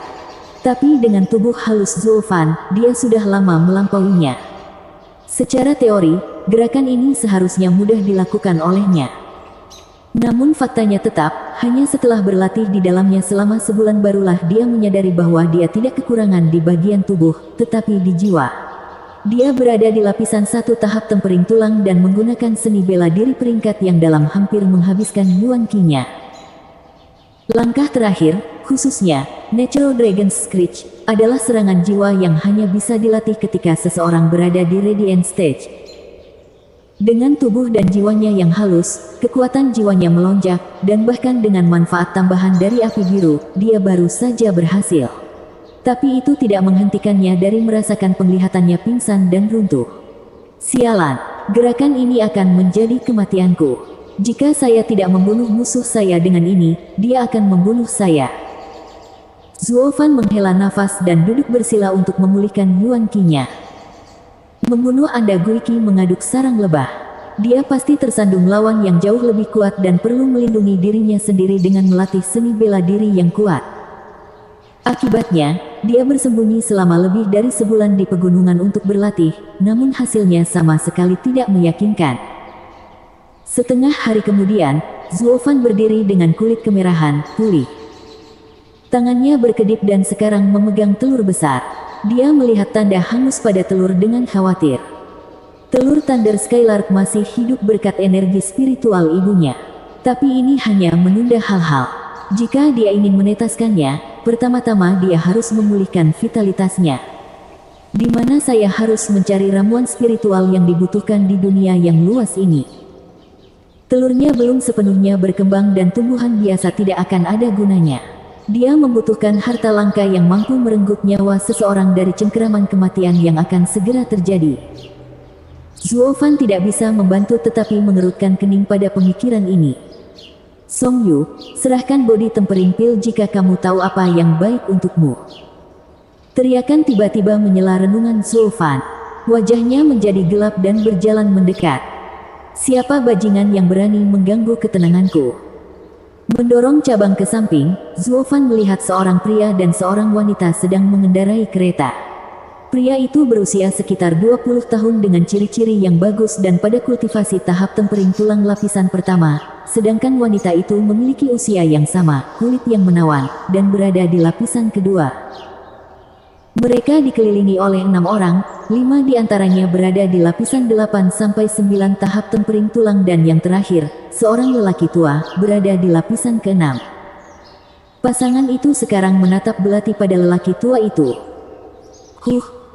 Tapi dengan tubuh halus Zuofan, dia sudah lama melampauinya. Secara teori, gerakan ini seharusnya mudah dilakukan olehnya. Namun faktanya tetap, hanya setelah berlatih di dalamnya selama sebulan barulah dia menyadari bahwa dia tidak kekurangan di bagian tubuh, tetapi di jiwa. Dia berada di lapisan satu tahap tempering tulang dan menggunakan seni bela diri peringkat yang dalam hampir menghabiskan Yuan Qi-nya. Langkah terakhir, khususnya, Natural Dragon Screech, adalah serangan jiwa yang hanya bisa dilatih ketika seseorang berada di Radiant Stage. Dengan tubuh dan jiwanya yang halus, kekuatan jiwanya melonjak, dan bahkan dengan manfaat tambahan dari api biru, dia baru saja berhasil. Tapi itu tidak menghentikannya dari merasakan penglihatannya pingsan dan runtuh. Sialan, gerakan ini akan menjadi kematianku. Jika saya tidak membunuh musuh saya dengan ini, dia akan membunuh saya. Zuofan menghela nafas dan duduk bersila untuk memulihkan Yuan Qi-nya. Membunuh Anda Gui Qi mengaduk sarang lebah. Dia pasti tersandung lawan yang jauh lebih kuat dan perlu melindungi dirinya sendiri dengan melatih seni bela diri yang kuat. Akibatnya, dia bersembunyi selama lebih dari sebulan di pegunungan untuk berlatih, namun hasilnya sama sekali tidak meyakinkan. Setengah hari kemudian, Zuofan berdiri dengan kulit kemerahan, pulih. Tangannya berkedip dan sekarang memegang telur besar. Dia melihat tanda hangus pada telur dengan khawatir. Telur Thunder Skylark masih hidup berkat energi spiritual ibunya. Tapi ini hanya menunda hal-hal. Jika dia ingin menetaskannya, pertama-tama dia harus memulihkan vitalitasnya. Di mana saya harus mencari ramuan spiritual yang dibutuhkan di dunia yang luas ini? Telurnya belum sepenuhnya berkembang dan tumbuhan biasa tidak akan ada gunanya. Dia membutuhkan harta langka yang mampu merenggut nyawa seseorang dari cengkeraman kematian yang akan segera terjadi. Zuofan tidak bisa membantu tetapi mengerutkan kening pada pemikiran ini. Song Yu, serahkan body tempering pill jika kamu tahu apa yang baik untukmu. Teriakan tiba-tiba menyela renungan Zuofan. Wajahnya menjadi gelap dan berjalan mendekat. Siapa bajingan yang berani mengganggu ketenanganku? Mendorong cabang ke samping, Zuofan melihat seorang pria dan seorang wanita sedang mengendarai kereta. Pria itu berusia sekitar 20 tahun dengan ciri-ciri yang bagus dan pada kultivasi tahap tempering tulang lapisan pertama, sedangkan wanita itu memiliki usia yang sama, kulit yang menawan, dan berada di lapisan kedua. Mereka dikelilingi oleh 6 orang, 5 diantaranya berada di lapisan 8-9 tahap tempering tulang dan yang terakhir, seorang lelaki tua, berada di lapisan ke-6. Pasangan itu sekarang menatap belati pada lelaki tua itu.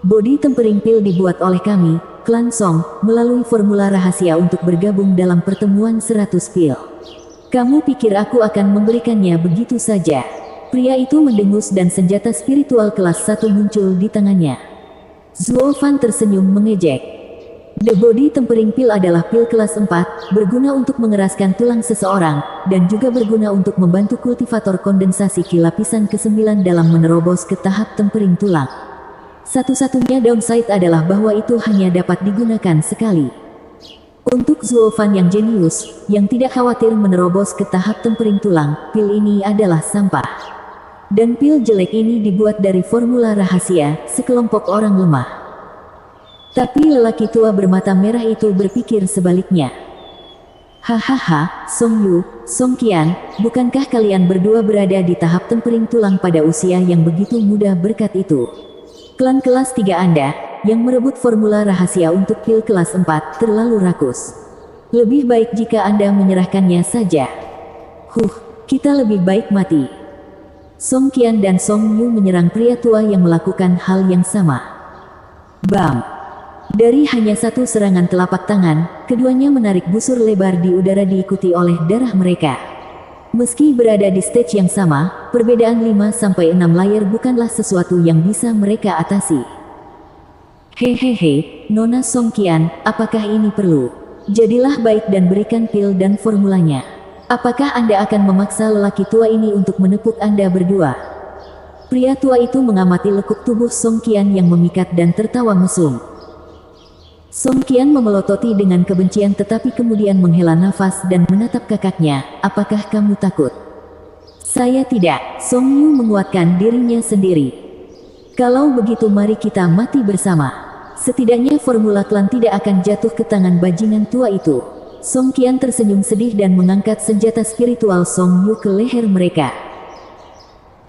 Body tempering pil dibuat oleh kami, klan Song, melalui formula rahasia untuk bergabung dalam pertemuan 100 pil. Kamu pikir aku akan memberikannya begitu saja? Pria itu mendengus dan senjata spiritual kelas 1 muncul di tangannya. Zuo Fan tersenyum mengejek. The Body Tempering Pill adalah pil kelas 4, berguna untuk mengeraskan tulang seseorang, dan juga berguna untuk membantu kultivator kondensasi ki lapisan ke-9 dalam menerobos ke tahap tempering tulang. Satu-satunya downside adalah bahwa itu hanya dapat digunakan sekali. Untuk Zuo Fan yang jenius, yang tidak khawatir menerobos ke tahap tempering tulang, pil ini adalah sampah. Dan pil jelek ini dibuat dari formula rahasia, sekelompok orang lemah. Tapi lelaki tua bermata merah itu berpikir sebaliknya. Hahaha, Song Yu, Song Qian, bukankah kalian berdua berada di tahap tempering tulang pada usia yang begitu muda berkat itu? Klan kelas 3 Anda, yang merebut formula rahasia untuk pil kelas 4, terlalu rakus. Lebih baik jika Anda menyerahkannya saja. Kita lebih baik mati. Song Qian dan Song Yu menyerang pria tua yang melakukan hal yang sama. Bam! Dari hanya satu serangan telapak tangan, keduanya menarik busur lebar di udara diikuti oleh darah mereka. Meski berada di stage yang sama, perbedaan 5-6 layar bukanlah sesuatu yang bisa mereka atasi. Hehehe, Nona Song Qian, apakah ini perlu? Jadilah baik dan berikan pil dan formulanya. Apakah Anda akan memaksa lelaki tua ini untuk menepuk Anda berdua? Pria tua itu mengamati lekuk tubuh Song Qian yang memikat dan tertawa mesum. Song Qian memelototi dengan kebencian tetapi kemudian menghela nafas dan menatap kakaknya. Apakah kamu takut? Saya tidak. Song Yu menguatkan dirinya sendiri. Kalau begitu mari kita mati bersama. Setidaknya formula klan tidak akan jatuh ke tangan bajingan tua itu. Song Qian tersenyum sedih dan mengangkat senjata spiritual Song Yu ke leher mereka.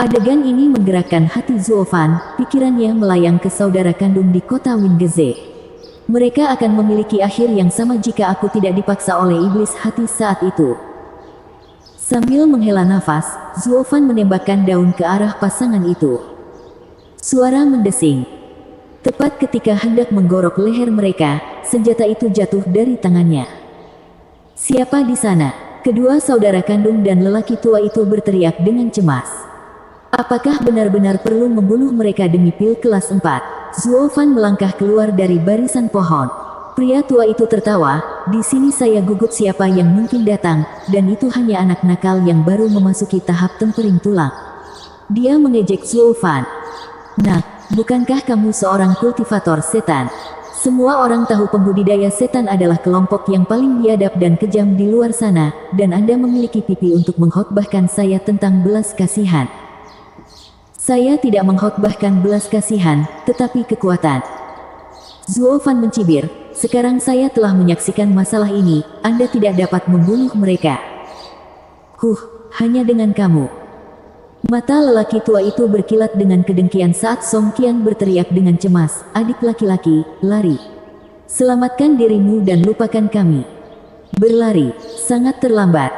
Adegan ini menggerakkan hati Zuo Fan, pikirannya melayang ke saudara kandung di kota Wingeze. Mereka akan memiliki akhir yang sama jika aku tidak dipaksa oleh iblis hati saat itu. Sambil menghela nafas, Zuo Fan menembakkan daun ke arah pasangan itu. Suara mendesing. Tepat ketika hendak menggorok leher mereka, senjata itu jatuh dari tangannya. Siapa di sana? Kedua saudara kandung dan lelaki tua itu berteriak dengan cemas. Apakah benar-benar perlu membunuh mereka demi pil kelas 4? Zuo Fan melangkah keluar dari barisan pohon. Pria tua itu tertawa, di sini saya gugut siapa yang mungkin datang, dan itu hanya anak nakal yang baru memasuki tahap tempering tulang. Dia mengejek Zuo Fan. Nak, bukankah kamu seorang kultivator setan? Semua orang tahu pembudidaya setan adalah kelompok yang paling biadab dan kejam di luar sana, dan Anda memiliki pipi untuk mengkhotbahkan saya tentang belas kasihan. Saya tidak mengkhotbahkan belas kasihan, tetapi kekuatan. Zuo Fan mencibir, sekarang saya telah menyaksikan masalah ini, Anda tidak dapat membunuh mereka. Hanya dengan kamu. Mata lelaki tua itu berkilat dengan kedengkian saat Song Qian berteriak dengan cemas, adik laki-laki, lari. Selamatkan dirimu dan lupakan kami. Berlari, sangat terlambat.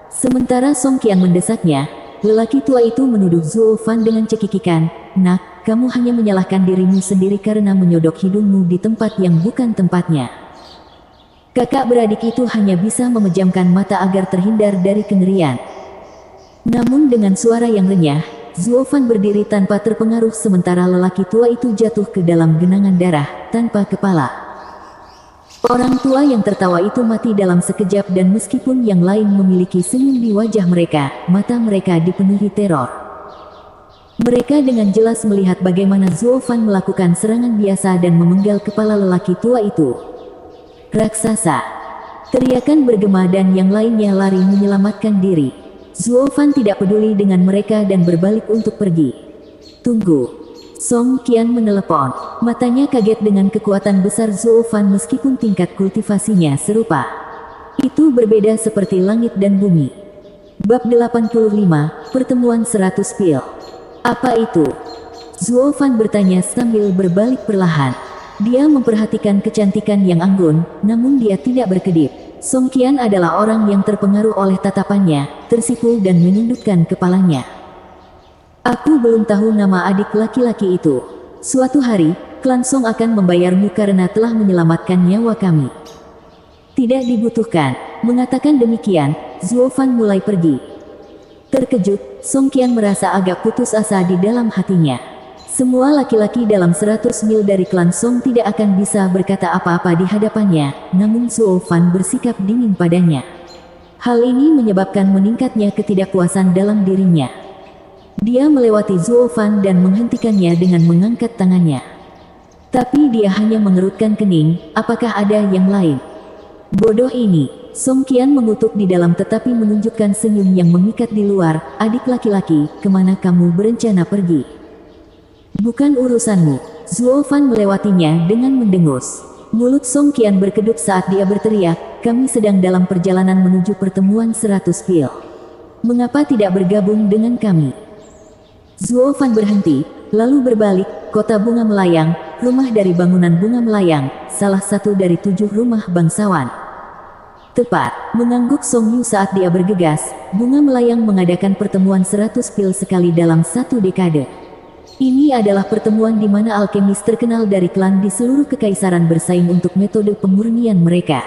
Sementara Song Qian mendesaknya, lelaki tua itu menuduh Zuo Fan dengan cekikikan, nak, kamu hanya menyalahkan dirimu sendiri karena menyodok hidungmu di tempat yang bukan tempatnya. Kakak beradik itu hanya bisa memejamkan mata agar terhindar dari kengerian. Namun dengan suara yang renyah, Zuo Fan berdiri tanpa terpengaruh sementara lelaki tua itu jatuh ke dalam genangan darah, tanpa kepala. Orang tua yang tertawa itu mati dalam sekejap dan meskipun yang lain memiliki senyum di wajah mereka, mata mereka dipenuhi teror. Mereka dengan jelas melihat bagaimana Zuo Fan melakukan serangan biasa dan memenggal kepala lelaki tua itu. Raksasa! Teriakan bergema dan yang lainnya lari menyelamatkan diri. Zuo Fan tidak peduli dengan mereka dan berbalik untuk pergi. Tunggu. Song Qian menelepon. Matanya kaget dengan kekuatan besar Zuo Fan meskipun tingkat kultivasinya serupa. Itu berbeda seperti langit dan bumi. Bab 85, Pertemuan 100 Pil. Apa itu? Zuo Fan bertanya sambil berbalik perlahan. Dia memperhatikan kecantikan yang anggun, namun dia tidak berkedip. Song Qian adalah orang yang terpengaruh oleh tatapannya, tersipu dan menundukkan kepalanya. Aku belum tahu nama adik laki-laki itu. Suatu hari, klan Song akan membayarmu karena telah menyelamatkan nyawa kami. Tidak dibutuhkan. Mengatakan demikian, Zuo Fan mulai pergi. Terkejut, Song Qian merasa agak putus asa di dalam hatinya. Semua laki-laki dalam 100 mil dari klan Song tidak akan bisa berkata apa-apa di hadapannya, namun Zuo Fan bersikap dingin padanya. Hal ini menyebabkan meningkatnya ketidakpuasan dalam dirinya. Dia melewati Zuo Fan dan menghentikannya dengan mengangkat tangannya. Tapi dia hanya mengerutkan kening, apakah ada yang lain? Bodoh ini, Song Qian mengutuk di dalam tetapi menunjukkan senyum yang memikat di luar. Adik laki-laki, kemana kamu berencana pergi? Bukan urusanmu. Zuo Fan melewatinya dengan mendengus. Mulut Song Qian berkedut saat dia berteriak, kami sedang dalam perjalanan menuju pertemuan 100 pil. Mengapa tidak bergabung dengan kami? Zuo Fan berhenti, lalu berbalik, kota bunga melayang, rumah dari bangunan bunga melayang, salah satu dari 7 rumah bangsawan. Tepat, mengangguk Song Yu saat dia bergegas, bunga melayang mengadakan pertemuan 100 pil sekali dalam 1 dekade. Ini adalah pertemuan di mana alkemis terkenal dari klan di seluruh kekaisaran bersaing untuk metode pemurnian mereka.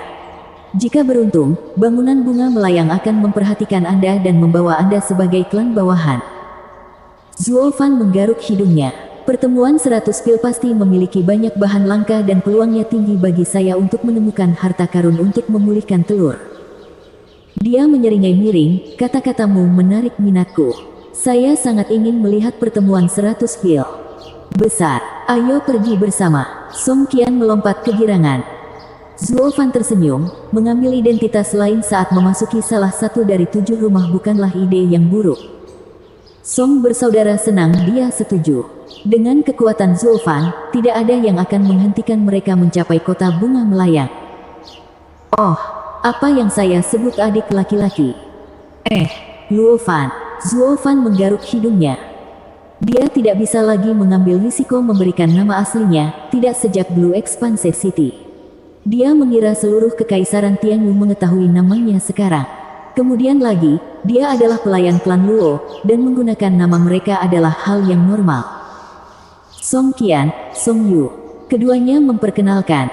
Jika beruntung, bangunan bunga melayang akan memperhatikan Anda dan membawa Anda sebagai klan bawahan. Zuo Fan menggaruk hidungnya. Pertemuan 100 pil pasti memiliki banyak bahan langka dan peluangnya tinggi bagi saya untuk menemukan harta karun untuk memulihkan telur. Dia menyeringai miring, kata-katamu menarik minatku. Saya sangat ingin melihat pertemuan 100 pil. Besar, ayo pergi bersama. Song Qian melompat kegirangan. Zuo Fan tersenyum, mengambil identitas lain saat memasuki salah satu dari 7 rumah bukanlah ide yang buruk. Song bersaudara senang dia setuju. Dengan kekuatan Zuo Fan, tidak ada yang akan menghentikan mereka mencapai kota bunga melayang. Oh, apa yang saya sebut adik laki-laki? Luo Fan. Zuo Fan menggaruk hidungnya. Dia tidak bisa lagi mengambil risiko memberikan nama aslinya, tidak sejak Blue Expanse City. Dia mengira seluruh kekaisaran Tianyu mengetahui namanya sekarang. Kemudian lagi, dia adalah pelayan klan Luo, dan menggunakan nama mereka adalah hal yang normal. Song Qian, Song Yu. Keduanya memperkenalkan.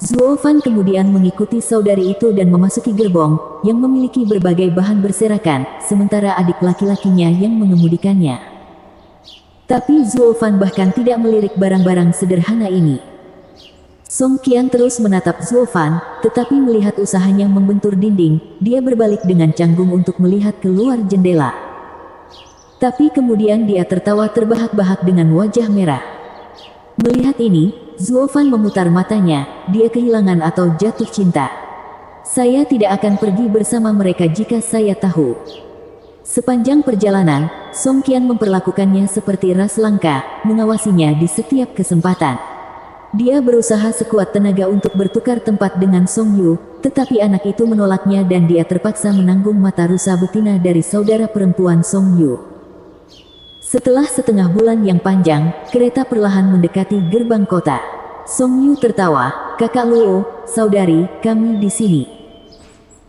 Zuo Fan kemudian mengikuti saudari itu dan memasuki gerbong, yang memiliki berbagai bahan berserakan, sementara adik laki-lakinya yang mengemudikannya. Tapi Zuo Fan bahkan tidak melirik barang-barang sederhana ini. Song Qian terus menatap Zuo Fan, tetapi melihat usahanya membentur dinding, dia berbalik dengan canggung untuk melihat keluar jendela. Tapi kemudian dia tertawa terbahak-bahak dengan wajah merah. Melihat ini, Zuo Fan memutar matanya, dia kehilangan atau jatuh cinta. Saya tidak akan pergi bersama mereka jika saya tahu. Sepanjang perjalanan, Song Qian memperlakukannya seperti ras langka, mengawasinya di setiap kesempatan. Dia berusaha sekuat tenaga untuk bertukar tempat dengan Song Yu, tetapi anak itu menolaknya dan dia terpaksa menanggung mata rusa betina dari saudara perempuan Song Yu. Setelah setengah bulan yang panjang, kereta perlahan mendekati gerbang kota. Song Yu tertawa, kakak Luo, saudari, kami di sini.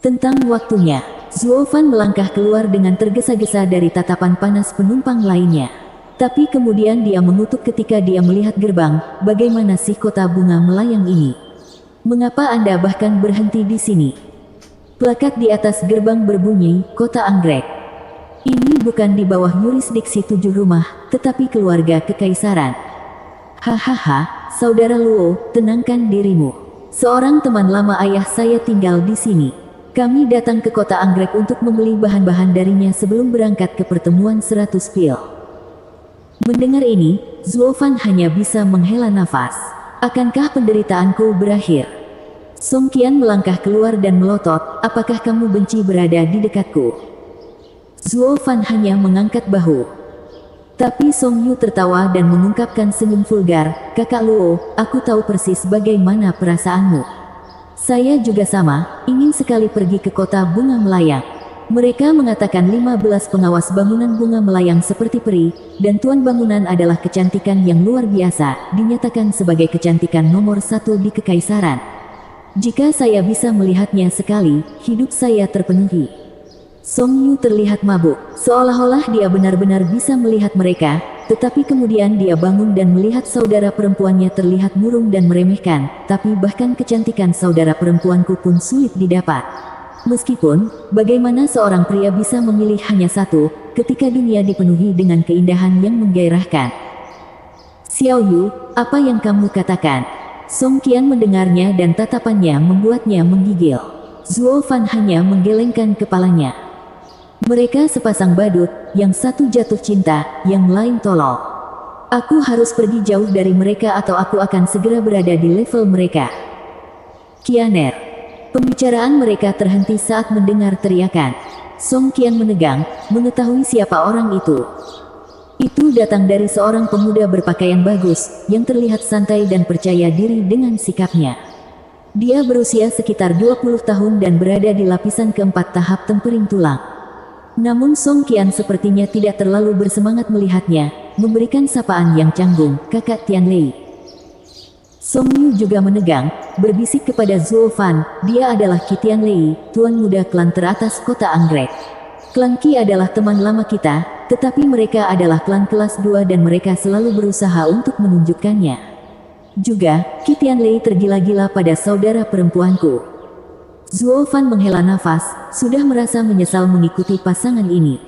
Tentang waktunya, Zuo Fan melangkah keluar dengan tergesa-gesa dari tatapan panas penumpang lainnya. Tapi kemudian dia mengutuk ketika dia melihat gerbang, bagaimana sih kota bunga melayang ini? Mengapa Anda bahkan berhenti di sini? Plakat di atas gerbang berbunyi, kota anggrek. Ini bukan di bawah yurisdiksi 7 rumah, tetapi keluarga kekaisaran. Hahaha, saudara Luo, tenangkan dirimu. Seorang teman lama ayah saya tinggal di sini. Kami datang ke kota anggrek untuk membeli bahan-bahan darinya sebelum berangkat ke pertemuan 100 pil. Mendengar ini, Zuo Fan hanya bisa menghela nafas. Akankah penderitaanku berakhir? Song Qian melangkah keluar dan melotot, apakah kamu benci berada di dekatku? Zuo Fan hanya mengangkat bahu. Tapi Song Yu tertawa dan mengungkapkan senyum vulgar, kakak Luo, aku tahu persis bagaimana perasaanmu. Saya juga sama, ingin sekali pergi ke kota bunga melayang. Mereka mengatakan 15 pengawas bangunan bunga melayang seperti peri, dan tuan bangunan adalah kecantikan yang luar biasa, dinyatakan sebagai kecantikan nomor 1 di kekaisaran. Jika saya bisa melihatnya sekali, hidup saya terpenuhi. Song Yu terlihat mabuk, seolah-olah dia benar-benar bisa melihat mereka, tetapi kemudian dia bangun dan melihat saudara perempuannya terlihat murung dan meremehkan, tapi bahkan kecantikan saudara perempuanku pun sulit didapat. Meskipun, bagaimana seorang pria bisa memilih hanya satu, ketika dunia dipenuhi dengan keindahan yang menggairahkan. Xiao Yu, apa yang kamu katakan? Song Qian mendengarnya dan tatapannya membuatnya menggigil. Zuo Fan hanya menggelengkan kepalanya. Mereka sepasang badut, yang satu jatuh cinta, yang lain tolol. Aku harus pergi jauh dari mereka atau aku akan segera berada di level mereka. Qianer. Pembicaraan mereka terhenti saat mendengar teriakan. Song Qian menegang, mengetahui siapa orang itu. Itu datang dari seorang pemuda berpakaian bagus, yang terlihat santai dan percaya diri dengan sikapnya. Dia berusia sekitar 20 tahun dan berada di lapisan keempat tahap tempering tulang. Namun Song Qian sepertinya tidak terlalu bersemangat melihatnya, memberikan sapaan yang canggung, kakak Tianlei. Song Yu juga menegang, berbisik kepada Zuo Fan, dia adalah Qi Tianlei, tuan muda klan teratas kota Anggrek. Klan Qi adalah teman lama kita, tetapi mereka adalah klan kelas 2 dan mereka selalu berusaha untuk menunjukkannya. Juga, Qi Tianlei tergila-gila pada saudara perempuanku. Zuo Fan menghela nafas, sudah merasa menyesal mengikuti pasangan ini.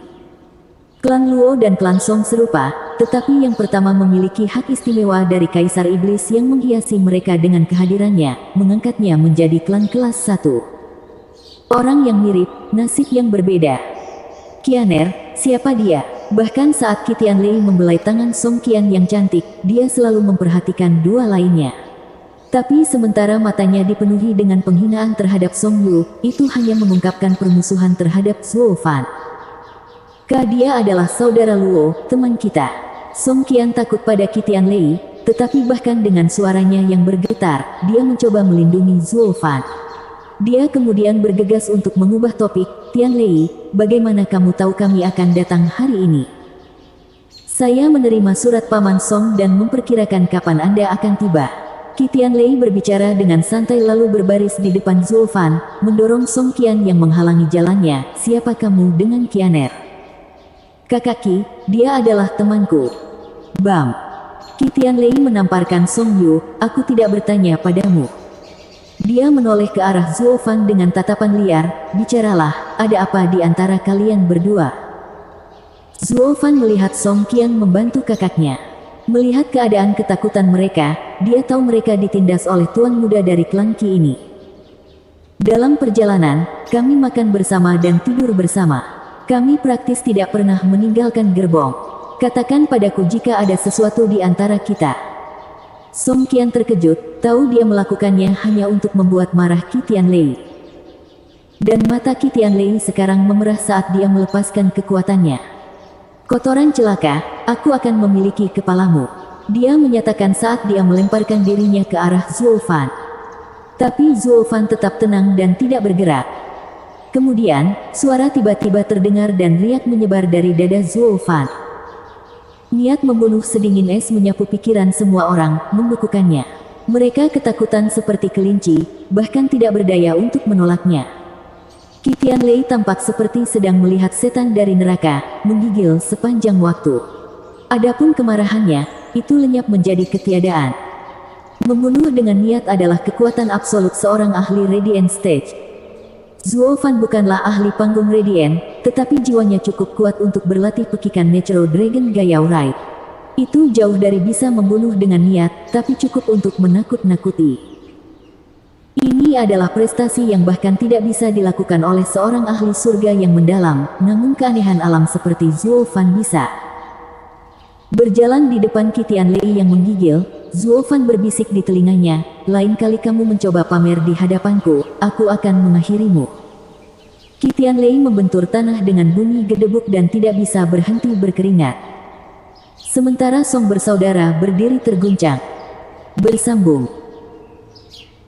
Klan Luo dan klan Song serupa, tetapi yang pertama memiliki hak istimewa dari Kaisar Iblis yang menghiasi mereka dengan kehadirannya, mengangkatnya menjadi klan kelas 1. Orang yang mirip, nasib yang berbeda. Qianer, siapa dia? Bahkan saat Qi Tianlei membelai tangan Song Qian yang cantik, dia selalu memperhatikan dua lainnya. Tapi sementara matanya dipenuhi dengan penghinaan terhadap Song Yu, itu hanya mengungkapkan permusuhan terhadap Zuo Fan. Dia adalah saudara Luo, teman kita. Song Qian takut pada Qi Tianlei, tetapi bahkan dengan suaranya yang bergetar, dia mencoba melindungi Zuo Fan. Dia kemudian bergegas untuk mengubah topik, Tianlei, bagaimana kamu tahu kami akan datang hari ini? Saya menerima surat Paman Song dan memperkirakan kapan Anda akan tiba. Qi Tianlei berbicara dengan santai lalu berbaris di depan Zuo Fan, mendorong Song Qian yang menghalangi jalannya. Siapa kamu dengan Qianer? Kakak Qi, dia adalah temanku. Bam. Qi Tianlei menamparkan Song Yu, aku tidak bertanya padamu. Dia menoleh ke arah Zuo Fan dengan tatapan liar, bicaralah, ada apa di antara kalian berdua? Zuo Fan melihat Song Qian membantu kakaknya. Melihat keadaan ketakutan mereka, dia tahu mereka ditindas oleh tuan muda dari klan Qi ini. Dalam perjalanan, kami makan bersama dan tidur bersama. Kami praktis tidak pernah meninggalkan gerbong. Katakan padaku jika ada sesuatu di antara kita. Song Qian terkejut, tahu dia melakukannya hanya untuk membuat marah Qi Tianlei. Dan mata Qi Tianlei sekarang memerah saat dia melepaskan kekuatannya. Kotoran celaka, aku akan memiliki kepalamu. Dia menyatakan saat dia melemparkan dirinya ke arah Zuo Fan. Tapi Zuo Fan tetap tenang dan tidak bergerak. Kemudian, suara tiba-tiba terdengar dan riak menyebar dari dada Zuo Fan. Niat membunuh sedingin es menyapu pikiran semua orang, membekukannya. Mereka ketakutan seperti kelinci, bahkan tidak berdaya untuk menolaknya. Qi Tianlei tampak seperti sedang melihat setan dari neraka, menggigil sepanjang waktu. Adapun kemarahannya, itu lenyap menjadi ketiadaan. Membunuh dengan niat adalah kekuatan absolut seorang ahli Radiant Stage. Zuo Fan bukanlah ahli panggung Radiant, tetapi jiwanya cukup kuat untuk berlatih pekikan Natural Dragon Gayao Ride. Itu jauh dari bisa membunuh dengan niat, tapi cukup untuk menakut-nakuti. Ini adalah prestasi yang bahkan tidak bisa dilakukan oleh seorang ahli surga yang mendalam, namun keanehan alam seperti Zuo Fan bisa. Berjalan di depan Qi Tianlei yang menggigil, Zuo Fan berbisik di telinganya, lain kali kamu mencoba pamer di hadapanku, aku akan mengakhirimu. Qi Tianlei membentur tanah dengan bunyi gedebuk dan tidak bisa berhenti berkeringat. Sementara Song bersaudara berdiri terguncang. Bersambung.